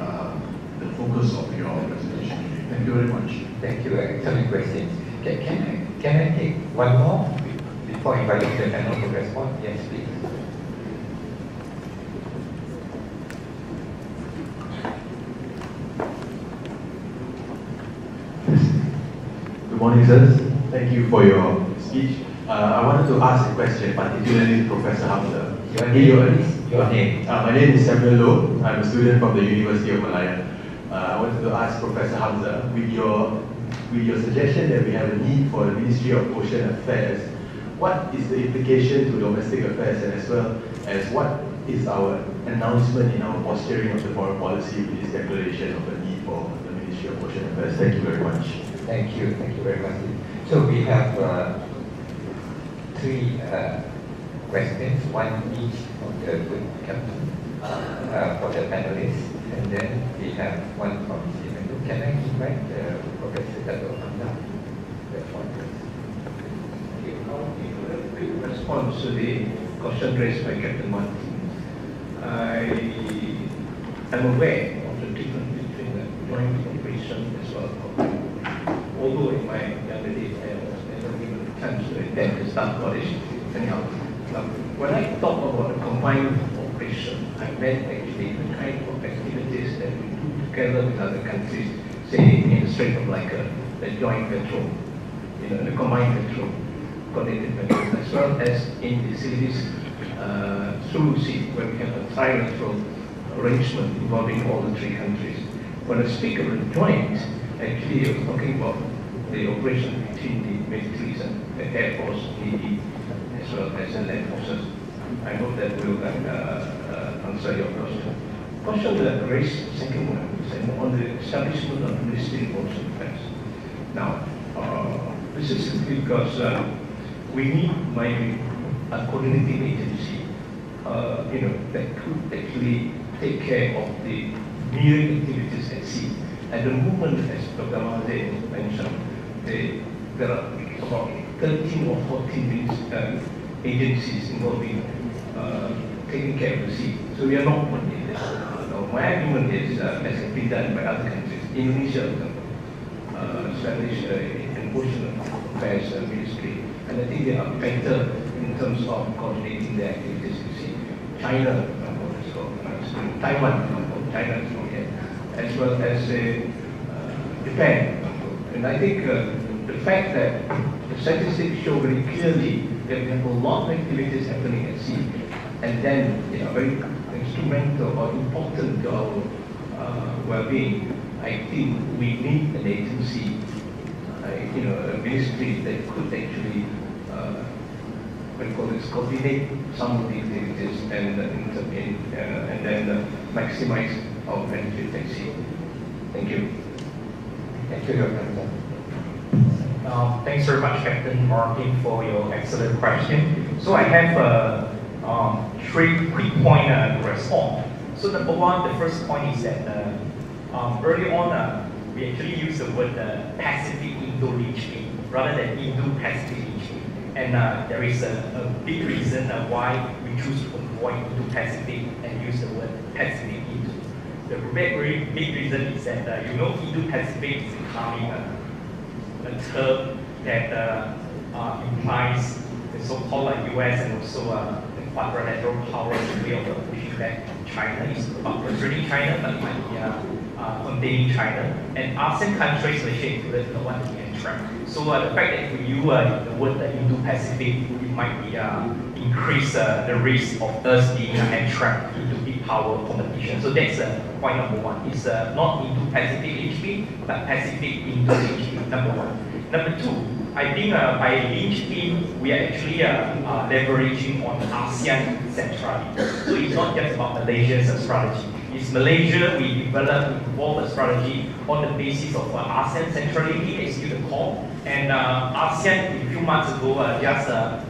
the focus of your presentation today? Thank you very much. Thank you. Excellent questions. Can I take one more before inviting the panel to respond? Yes, please. Good morning, sirs. Thank you for your speech. I wanted to ask a question, particularly to Professor Hamzah. Your name? My name is Samuel Loh. I'm a student from the University of Malaya. I wanted to ask Professor Hamzah, with your suggestion that we have a need for the Ministry of Ocean Affairs, what is the implication to domestic affairs, and as well as what is our announcement in our posturing of the foreign policy with this declaration of a need for the Ministry of Ocean Affairs? Thank you very much. Thank you very much. So we have 3 questions, one each of the good captain for the panelists, and then we have one from Stephen. Can I invite Professor Dr. Hamzah to respond? A quick response to the question raised by Captain Martin. I'm aware of the difference between the joint operation as well as although in my younger days I was never given the chance to attend the staff college. Anyhow, when I talk about a combined operation, I meant actually the kind of activities that we do together with other countries, say in the Strait of Malacca, the joint patrol, the combined patrol, coordinated patrol, as well as in the CDiSS through sea, where we have a trilateral arrangement involving all the three countries. When I speak of a joint, actually I was talking about the operation between the militaries and the Air Force, Navy, as well as the land forces. I hope that will answer your question. Question that raised, second one, is on the establishment of the Ministry of Foreign Affairs. Now, this is because we need a coordinating agency, that could actually take care of the mirroring activities at sea. At the moment, as Dr. Hamzah mentioned, there are about 13 or 14 agencies involving taking care of the sea. So we are not one in this. My argument is, as has been done by other countries, Indonesia, established an ocean affairs ministry, and I think they are better in terms of coordinating their activities at sea. China, Taiwan, China is not yet, as well as Japan. And I think the fact that the statistics show very clearly that we have a lot of activities happening at sea, and then they are very instrumental or important to our well-being. I think we need an agency, a ministry that could actually, coordinate some of the activities and intervene and then maximize our benefit at sea. Thank you. Thank you, Dr. Hamzah. Thanks very much, Captain Martin, for your excellent question. So I have 3 quick points to respond. So number one, the first point is that early on, we actually use the word Pacific Indo-Region rather than Indo-Pacific region. And there is a big reason why we choose to avoid Indo-Pacific and use the word Pacific Indo. The very big reason is that Indo-Pacific is becoming a term that implies the so-called US and also the quadrilateral powers way of pushing back China. It's about concerning China, but it might be containing China. And ASEAN countries, Malaysia included, don't want to be entrapped. So the fact that if we use the word Indo-Pacific, it might be increase the risk of us being entrapped into big power competition. So that's point number one. It's not Indo-Pacific HB, but Pacific Indo-HB, number one. Number two, I think by linchpin, we are actually leveraging on ASEAN centrality. So it's not just about Malaysia's strategy. It's Malaysia, we evolve a strategy on the basis of ASEAN centrality, as you recall. And ASEAN, a few months ago, just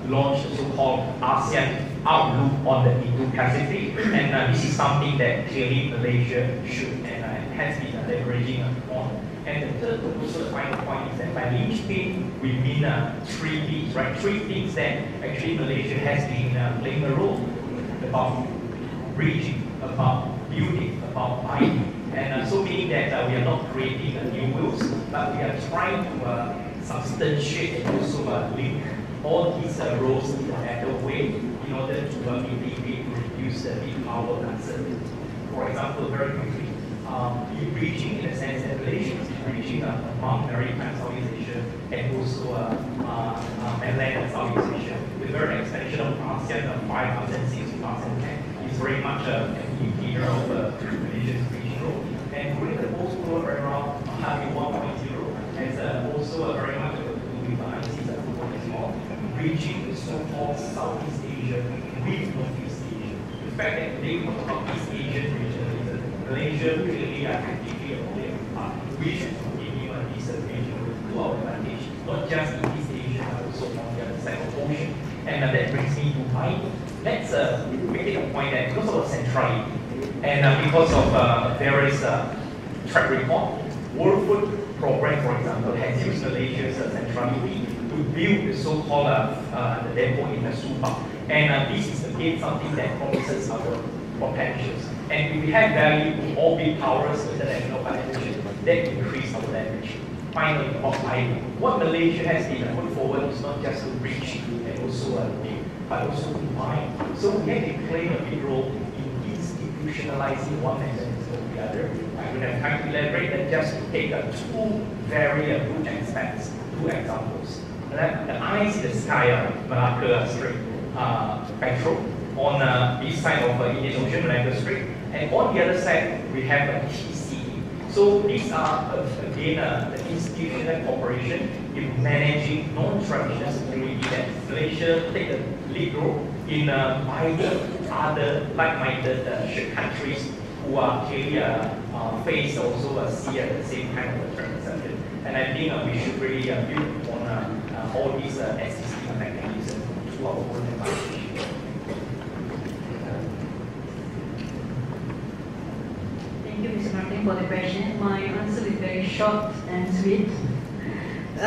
launched the so-called ASEAN Outlook on the Indo-Pacific. And this is something that clearly Malaysia should and has been leveraging on. And the third, also the final point is that by linchpin, we mean 3 things, right? 3 things that actually Malaysia has been playing a role about reaching, about building, about buying. And so meaning that we are not creating new wheels, but we are trying to substantiate and also link all these roles in a better way in order to mitigate to reduce the big power uncertainty. For example, very quickly, reaching in the sense that Malaysia is reaching among Maritime Southeast Asia and also mainland Southeast Asia. With very expansion of ASEAN 5, ASEAN 6, ASEAN 10 is very much an indicator of Malaysia's reaching role. And during the post-war era, having 1.0 has also very much to do with IC's approval as well, reaching the so-called Southeast Asia with Northeast Asia. The fact that they talk about East Asian region, Malaysia really actively we should continue this region to our advantage, not just in East Asia, but also on the other side of the ocean. And that brings me to mind. Let's make it a point that because of centrality and because of various track record, World Food Program, for example, has used Malaysia's centrality to build the so-called the depot in the Subang. And this is again something that promises our potentials. And if we have value to all big powers, international financial, that increase our leverage. Finally, about buying. What Malaysia has been put forward is not just to reach and also build, but also to buy. So we have to play a big role in institutionalizing one mechanism or the other. I would have time to elaborate that just to take 2 very good aspects, 2 examples. The eyes in the sky, Malacca Strait, petrol. on this side of Indian Ocean, Malacca Strait, and on the other side we have a TCE. So these are again the institutional cooperation in managing non-traditional security that Malaysia take the lead role in guiding other like-minded countries who are face also see the same kind of threat perception. And I think we should really build on all these existing mechanisms to our own advantage. Thank you, Mr. Martin, for the question. My answer is very short and sweet. I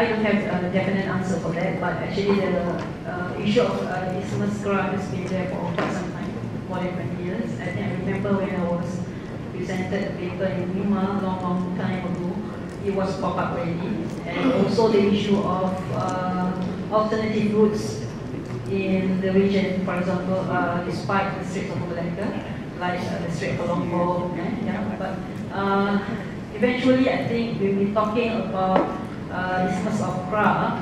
don't have a definite answer for that, but actually the issue of Isthmus has been there for quite some time, more than 20 years. I think I remember when I was presented a paper in Myanmar long time ago, it was pop up already. And also the issue of alternative routes in the region, for example, despite the Strait of Malacca, like the Strait of Colombo, but eventually I think we'll be talking about Isthmus of Kra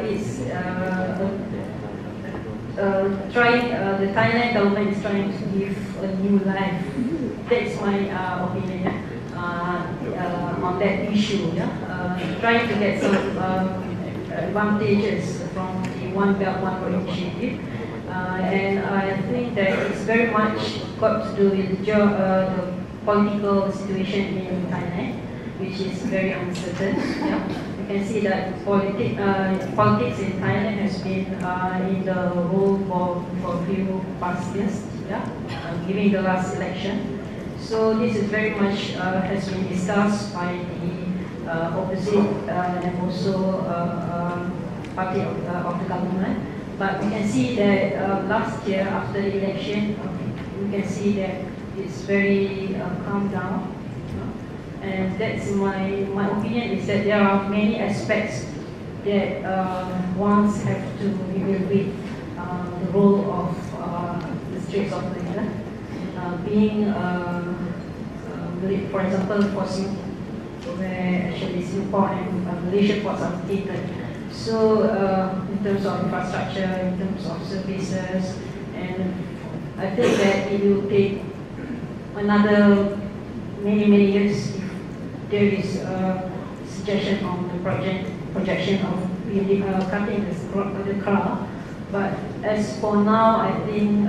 is the Thailand government is trying to give a new life. That's my opinion on that issue. Trying to get some advantages from the One Belt One Road initiative, and I think that it's very much got to do with the political situation in Thailand, which is very uncertain. You can see that politics in Thailand has been in the role for a few past years, giving the last election. So this is very much has been discussed by the opposite and also party of the government. But we can see that last year after the election, we can see that it's very calmed down. And that's my opinion is that there are many aspects that ones have to evaluate the role of the Straits of Malacca, being for example for Singapore, where actually Singapore and Malaysia ports are located. So in terms of infrastructure, in terms of services, and I think that it will take another many years if there is a suggestion on the projection of cutting the car. But as for now, I think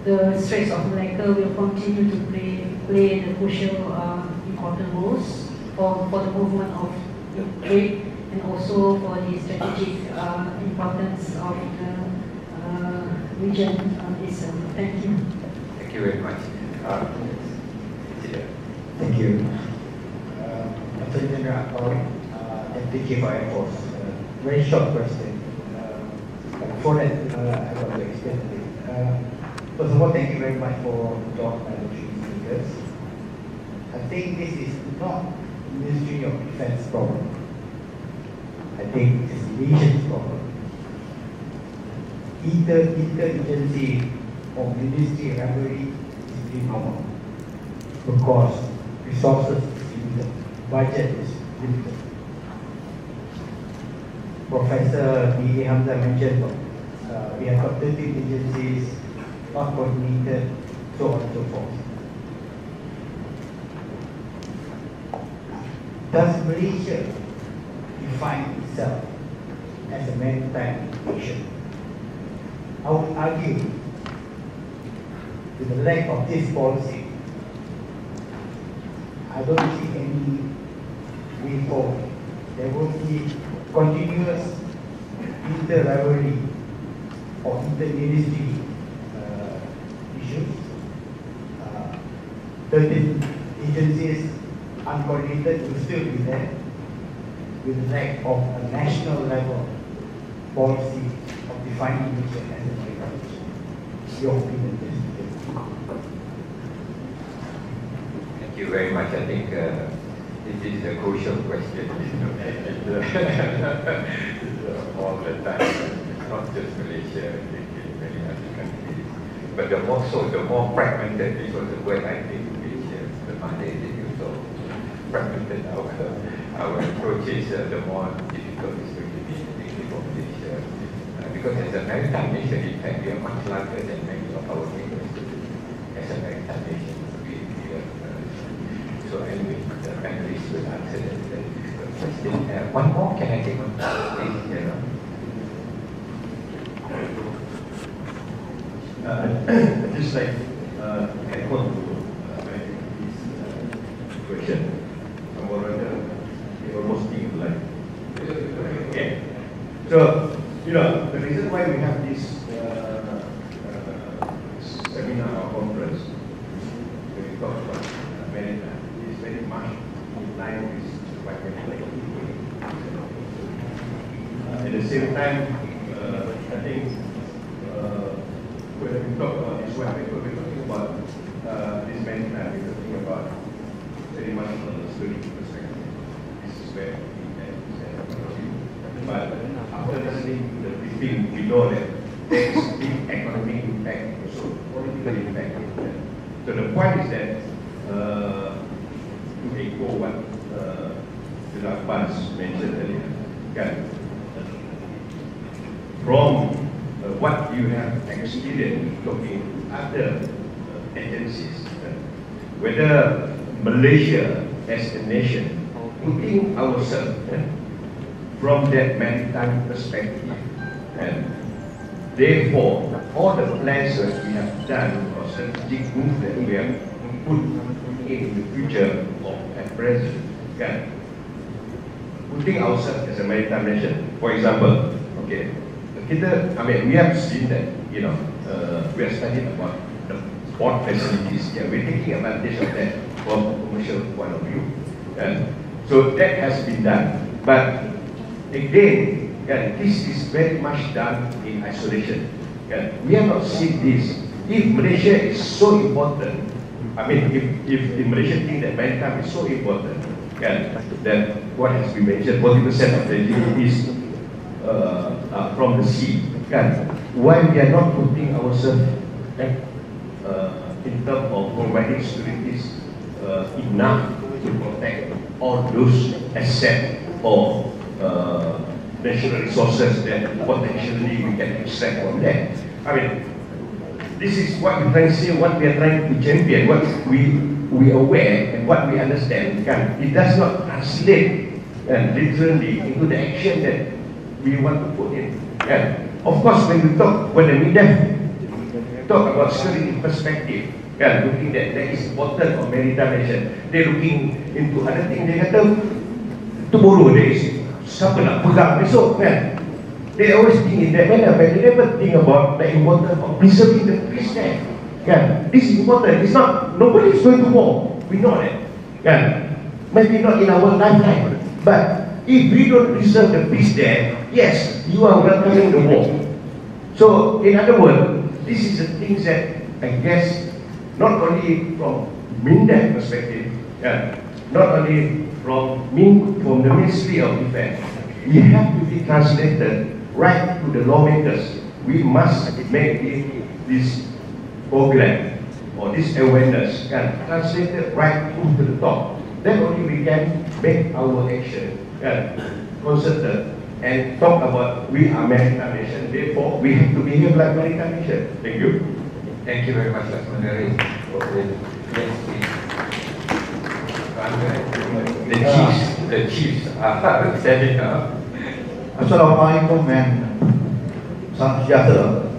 the Straits of Malacca will continue to play the crucial important roles for the movement of trade and also for the strategic importance of the region itself. Thank you. Thank you very much. Thank you. Attorney General Akbar, Deputy Chief of Air Force. Very short question. Before that, I want to explain a bit. First of all, thank you very much for the talk by the three speakers. I think this is not Ministry of Defense problem. I think it's the nation's problem. Interagency or ministry rivalry is pretty normal because resources is limited, budget is limited. Profesor BA Hamzah mentioned we have got 13 agencies, not coordinated, so on and so forth. Does Malaysia define itself as a maritime nation? I would argue, with the lack of this policy, I don't see any way forward. There will be continuous inter-rivalry or inter-ministry issues. 13 agencies uncoordinated will still be there with the lack of a national level policy of defining Malaysia as a maritime nation. Your opinion, please. Thank you very much. I think this is a crucial question. All the time, not just Malaysia, I think in many other countries. But the more fragmented, this was the word I think which the Monday they use, so fragmented our approaches, the more difficult it's going to be, I think, for Malaysia Because as a maritime nation, in fact, we are much larger than many of our neighbors as a maritime nation. So anyway, the panelists will answer that question. One more, can I take one? Please, just like echo to this question, almost think like. Okay. So, the reason why we have this seminar or conference, when we talk about maritime, is very much in line with what we are doing. At the same time, I think when we talk about this one, we're talking about this maritime, we're talking about very much from the security perspective. This is where we can stand. But after listening to the briefing, we know that there is big economic impact, also political impact. So the point is that to echo what the Abbas mentioned earlier, from what you have experienced talking to other agencies, whether Malaysia as a nation putting ourselves from that maritime perspective, and therefore all the plans that we have done or strategic moves that we have put in the future or at present, putting ourselves as a maritime nation. For example, okay, we have seen that we are studying about the port facilities. We're taking advantage of that from a commercial point of view. So that has been done. But again, this is very much done in isolation. We have not seen this. If Malaysia is so important, if the Malaysian think that maritime is so important, then what has been mentioned, 40% of the GDP is from the sea. Why we are not putting ourselves in terms of providing securities enough to protect all those assets or national resources that potentially we can extract from that. This is what we're trying to say, what we are trying to champion, what we are aware and what we understand. It does not translate literally into the action that we want to put in. Of course, when the MiDAS talk about security perspective, looking that there is important of maritime nation, they're looking into other things. They kata tomorrow there is siapa nak pegang besok, They always think in that manner, but they never think about the importance of preserving the peace there. This is important. It's not, nobody is going to war. We know that. Maybe not in our lifetime, but if we don't preserve the peace there, yes, you are welcoming the war. So, in other words, this is the things that I guess not only from MiDAS perspective, not only from the Ministry of Defense, we have to be translated right to the lawmakers. We must make this program or this awareness translated right to the top. Then only we can make our action concerted and talk about we are maritime nation. Therefore, we have to behave like maritime nation. Thank you. Thank you very much, Lakshman. The chiefs are standing up. Assalamualaikum and salam sejahtera.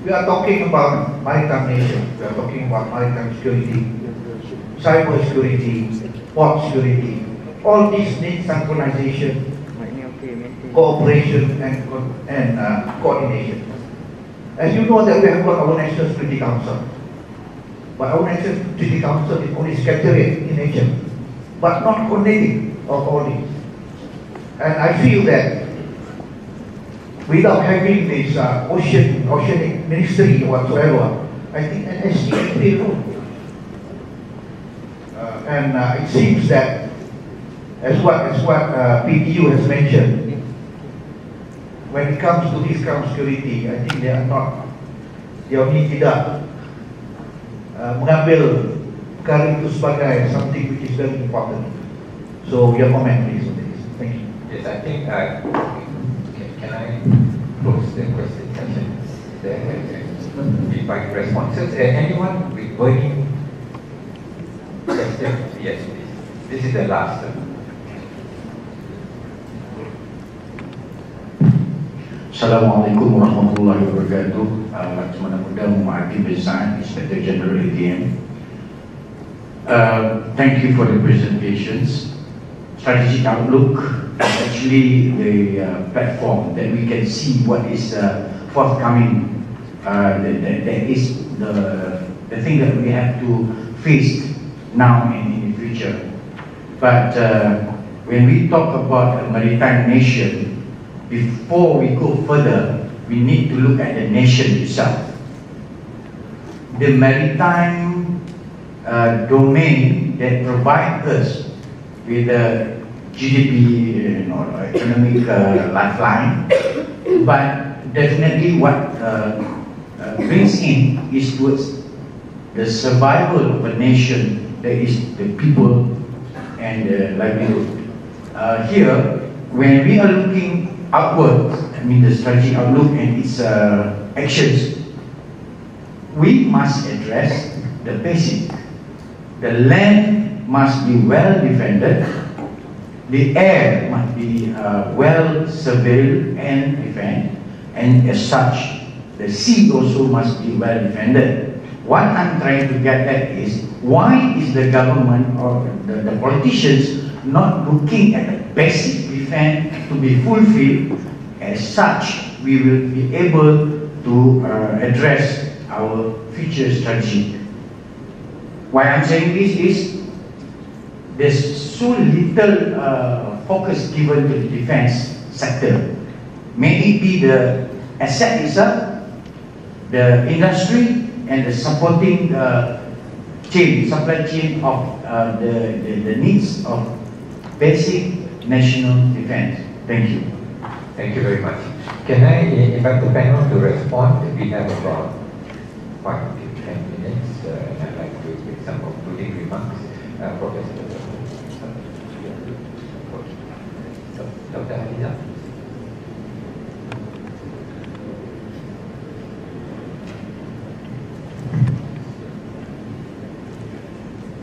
We are talking about maritime nation. We are talking about maritime security, cyber security, port security. All these need synchronization, cooperation, and coordination. As you know that we have got our National Security Council, but our National Security Council is only scattered in nature, but not coordinating of all these. And I feel that without having this oceanic ministry whatsoever, I think NSC can play a role. And it seems that, as what PTU has mentioned, when it comes to this kind of security, I think they only tidak mengambil perkara itu sebagai something which is very important. So your comment please on this. Thank you. Yes, I think, can I close the question session. Invite responses. Anyone with burning question? Yes, please. This is the last. Assalamualaikum warahmatullahi wabarakatuh. Laksamana Muda Muhammad Hassan, Inspector General ATM. Thank you for the presentations. Strategic outlook is actually the platform that we can see what is forthcoming. That is the thing that we have to face now and in the future. But when we talk about a maritime nation, before we go further, we need to look at the nation itself. The maritime domain that provides us with a GDP, economic lifeline, but definitely what brings in is towards the survival of a nation, that is the people and the livelihood. Here, when we are looking outward, I mean the strategic outlook and its actions, we must address the basic. The land must be well defended, the air must be well surveilled and defended, and as such, the sea also must be well defended. What I'm trying to get at is, why is the government or the politicians not looking at the basic defense to be fulfilled? As such, we will be able to address our future strategy. Why I'm saying this is, there's so little focus given to the defense sector. May it be the asset itself, the industry, and the supporting supply chain of the needs of basic national defense. Thank you. Thank you very much. Can I invite the panel to respond? We have about 5 to 10 minutes, and I'd like to make some concluding remarks. Professor Dr. Hanizah.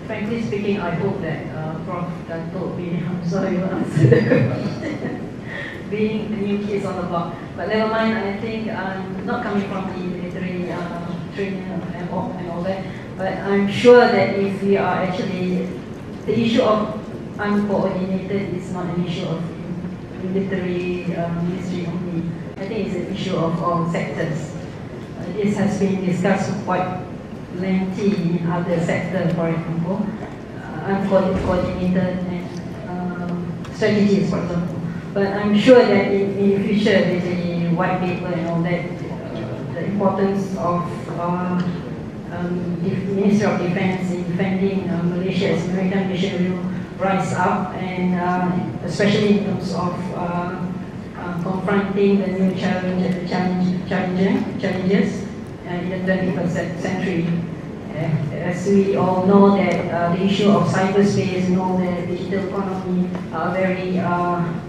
Frankly speaking, I hope that Prof Dr. BA Hamzah will answer the question. Being the new kids on the block. But never mind, I think I'm not coming from the military training and all that. But I'm sure that if we are actually, the issue of uncoordinated is not an issue of military ministry only. I think it's an issue of all sectors. This has been discussed quite lengthy in other sectors, for example, uncoordinated and strategies, for example. But I'm sure that in the future, there's a white paper and all that, the importance of the Ministry of Defense in defending Malaysia as a maritime nation will rise up, and especially in terms of confronting the new challenges in the 21st century. As we all know that the issue of cyberspace and all the digital economy are very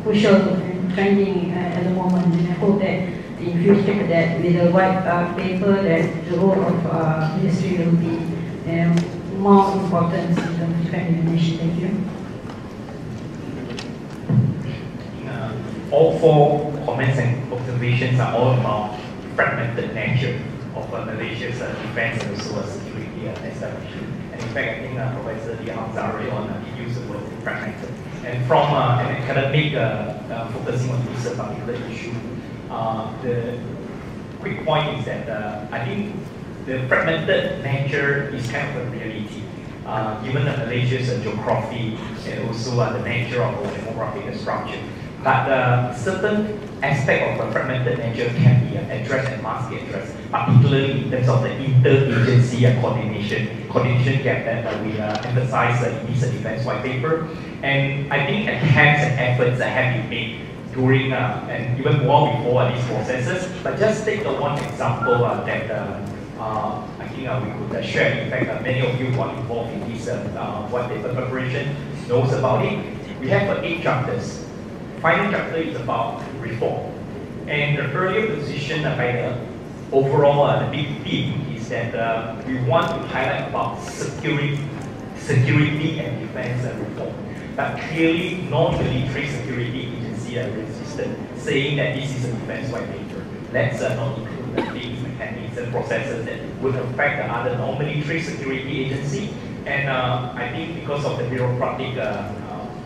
crucial and trending at the moment. And I hope that in future that with the white paper that the role of ministry will be more important in terms of defending the nation. Thank you. All 4 comments and observations are all about fragmented nature of Malaysia's defense and also security establishment. And in fact, I think Professor BA Hamzah already he used the word fragmented. And from an academic focusing on this particular issue, the quick point is that I think the fragmented nature is kind of a reality. Given Malaysia's geography and also the nature of our demographic structure. But certain aspect of a fragmented nature can be addressed and must be addressed, particularly in terms of the interagency coordination gap that we emphasize in this defense white paper. And I think attempts and efforts have been made during and even more before these processes. But just take the one example that I think we could share. In fact, many of you who are involved in this white paper preparation knows about it. We have 8 chapters. Final chapter is about reform. And the earlier position by the overall the big theme is that we want to highlight about security and defense reform. But clearly, non-military security agency are resistant, saying that this is a defense white paper. Let's not include the things, mechanics, and processes that would affect the other non-military security agency. And I think because of the bureaucratic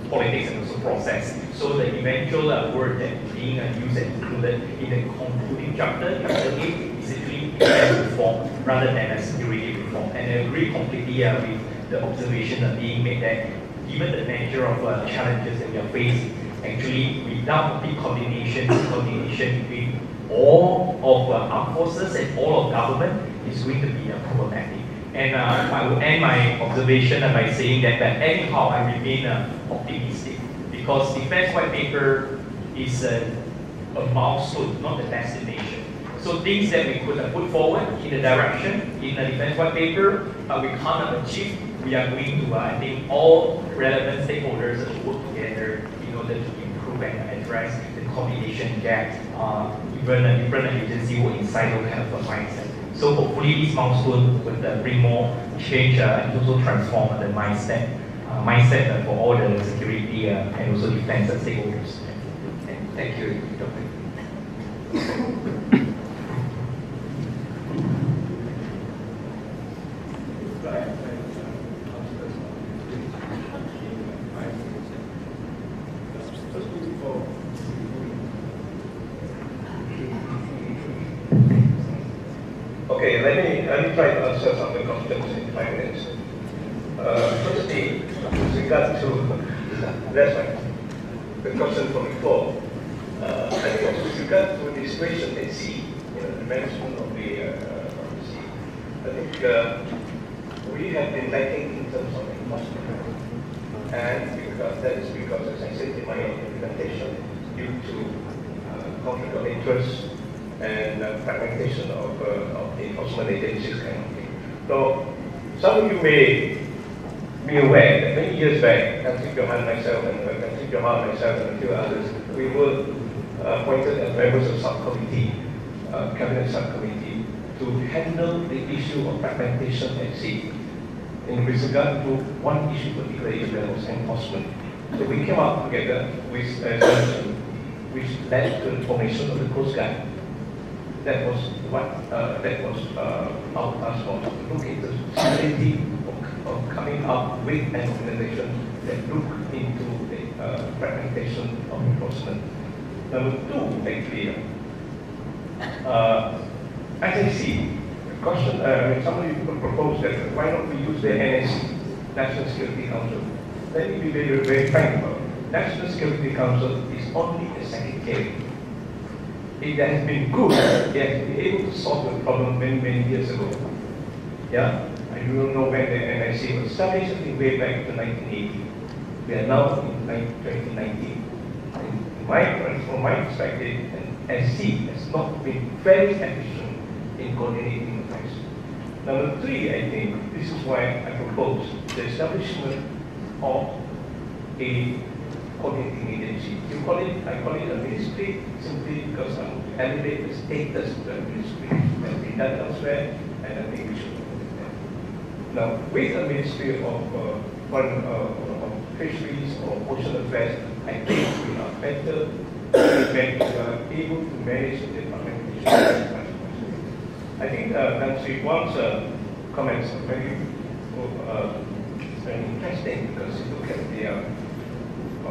politics and also process, so the eventual word that being used and included in the concluding chapter, chapter 8, is actually defense reform rather than a security reform. And I agree completely with the observation being made that given the nature of challenges that we are facing, actually without the coordination between all of armed forces and all of government is going to be problematic. And I will end my observation by saying that anyhow I remain optimistic, because defense white paper is a milestone, not a destination. So things that we could put forward in the direction in the defense white paper, we can't achieve. We are going to, I think, all relevant stakeholders work together in order to improve and address the coordination gap. Even a different agency work inside those kind of mindset. So hopefully this milestone would bring more change and also transform the mindset for all the security and also defense stakeholders. Thank you, Dr. Okay, let me try to answer some of the questions in 5 minutes. Firstly, with regard to the question from before, I think with regard to the situation at sea, the management of the sea, I think we have been lacking in terms of enforcement, and that is because, as I said in my presentation, due to conflict of interest and fragmentation of the enforcement agencies kind of thing. So some of you may be aware that many years back, Jawhar and myself and a few others, we were appointed as members of subcommittee, cabinet subcommittee, to handle the issue of fragmentation at sea. In regard to one issue particularly, that was enforcement. So we came up together with a solution which led to the formation of the Coast Guard. That was what our task was, to look into the possibility of coming up with an organization that look into the fragmentation of enforcement. Number 2, actually, as I see, the question, somebody proposed that why don't we use the NSC, National Security Council? Let me be very, very frank about it. National Security Council is only a secretary. It has been good, it has been able to solve the problem many, many years ago. Yeah, I don't know when the NIC was established, I think way back to 1980. We are now in 2019. And from my perspective, SC has not been very efficient in coordinating affairs. Number 3, I think, this is why I propose the establishment of a coordinating agency. I call it a ministry simply because I want to elevate the status of the ministry that's been done elsewhere, and I think we should do that. Now, with a ministry of fisheries or ocean affairs, I think we are better able to manage the fragmentation. I think Nancy Wang's comments are very interesting, because you look at the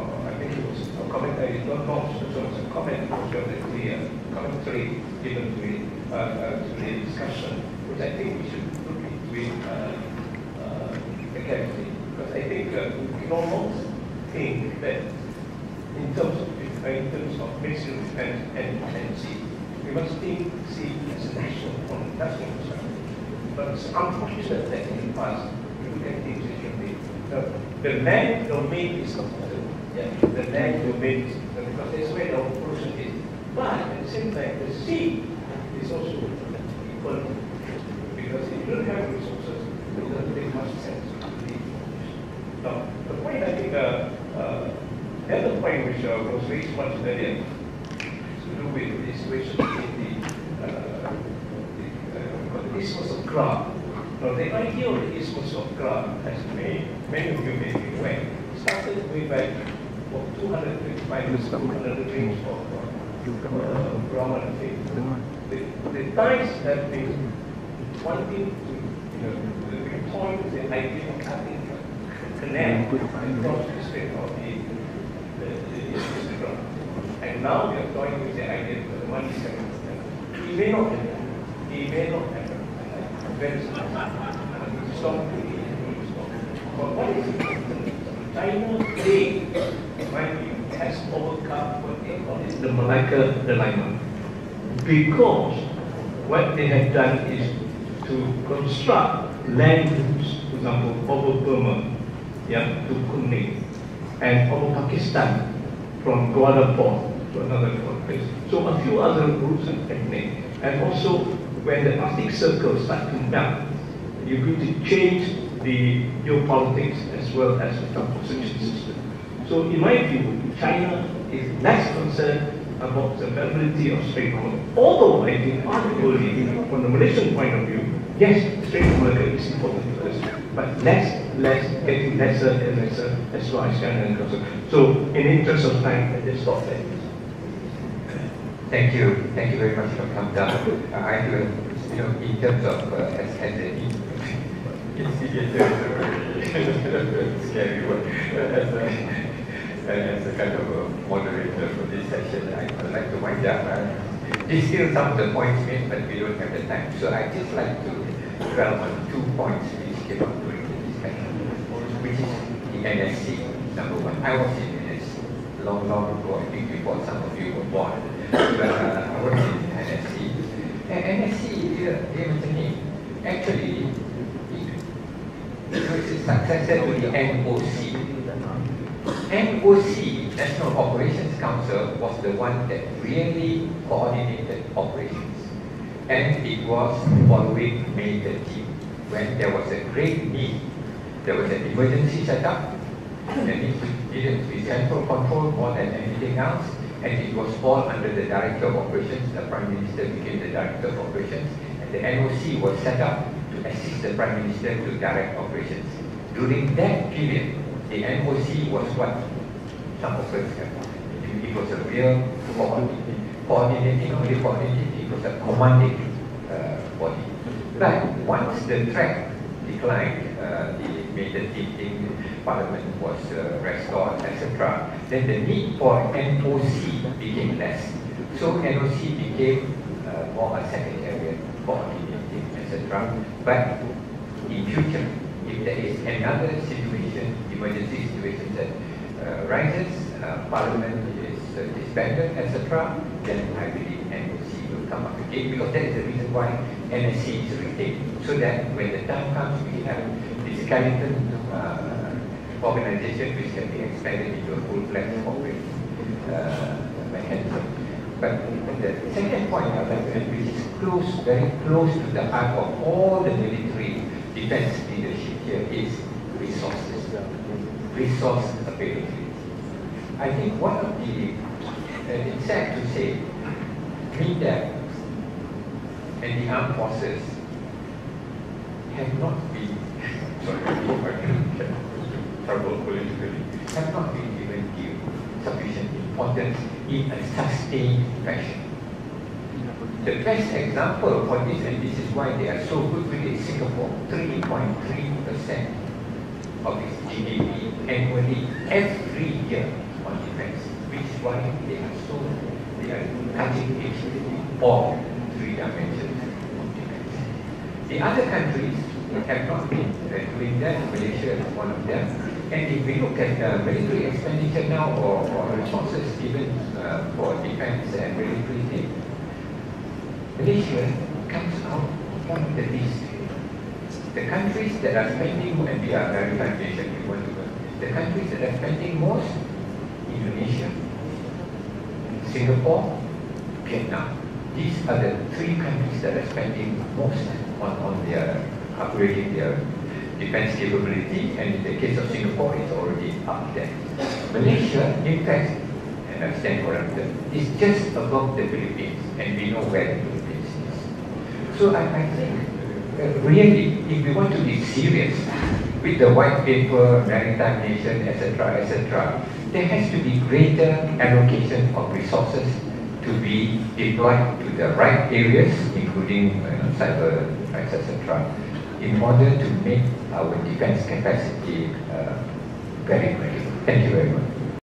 I think it was a comment, I don't know, so it was a comment, it was the commentary given to the discussion, which I think we should look into it carefully. Because I think we can almost think that in terms of Ministry of Defense and sea, we must think sea as a national perspective. But it's unfortunate that in the past we look at things differently. The land domain is not the land domain, because that's where the operation is. But at the same time, the sea is also equal, because if you don't have resources, it doesn't make much sense to leave. Now, the point I think, the other point which was raised much earlier, do with the situation in the Isthmus of Kra. Now, the idea of the Isthmus of Kra, as many of you may be aware, started way back 225 years ago under the range of Brahman faith. The Thais have been wanting to toy with the idea of cutting a canal across the strait of the Isthmus of Kra. And now we are toying with the idea that the money is coming from them. It may not happen. It may not happen. Very strong. But what is important? China today, in my view, has overcome what they call the Malacca dilemma. Because what they have done is to construct land routes, for example, over Burma, to Kunming, and over Pakistan, from Gwadar Port to another place. So a few other routes are happening. And also, when the Arctic Circle starts to melt, you're going to change the geopolitics as well as the transportation system. So in my view, China is less concerned about the availability of Strait of Malacca. Although I think arguably, from the Malaysian point of view, yes, Strait of Malacca is important to us, but getting lesser and lesser as far as China is concerned. So in the interest of time, I just stop there. Thank you very much for Hamzah. I feel, in terms of as an instigator, scary word. As a kind of a moderator for this session, I would like to wind up. Distill some of the points made, but we don't have the time. So I just like to dwell on 2 points which came up during the discussion, which is the NSC, number one. I was in NSC long ago, I think before some of you were born. But I was in NSC. And NSC, gave us a name. Actually, it was a successor to the NOC. NOC, National Operations Council, was the one that really coordinated operations. And it was following May 13, when there was a great need. There was an emergency set up, and it needed to be central control more than anything else. And it was all under the Director of Operations. The Prime Minister became the Director of Operations, and the NOC was set up to assist the Prime Minister to direct operations. During that period, the NOC was what some of us have. It was a real coordinating, it was a commanding body. But once the track declined, the major teaching Parliament was restored, etc., then the need for NOC became less. So NOC became more a secretariat, coordinating, etc. But in future, if there is another situation, emergency situation that rises, Parliament is disbanded, etc., then I believe NOC will come up again, because that is the reason why NSC is retained, so that when the time comes, we have the skeleton organization which can be expanded into a full-fledged operating mechanism. But the second point I'd like to add, which is very close to the heart of all the military defense leadership here, is resources, resource availability. I think one of the, it's sad to say, MiDAS and the armed forces have not been, trouble politically, have not been given sufficient importance in a sustained fashion. The best example for this, and this is why they are so good with it, Singapore, 3.3% of its GDP annually every year on defense, which is why they are cutting edge in all 3 dimensions of defense. The other countries have not been doing that. Malaysia is one of them. And if we look at military expenditure now, or resources given for defense and military things, Malaysia comes out one of the least. The countries that are spending, and we are Maritime Nation, we want to go, the countries that are spending most, Indonesia, Singapore, Vietnam. These are the 3 countries that are spending most on their upgrading their defense capability, and in the case of Singapore, it's already up there. Malaysia, in fact, stand corrected, is just above the Philippines, and we know where the Philippines is. So I think, really, if we want to be serious with the white paper, Maritime Nation, etc., etc., there has to be greater allocation of resources to be deployed to the right areas, including cyber defense, etc., in order to make our defense capacity very critical. Thank you very much.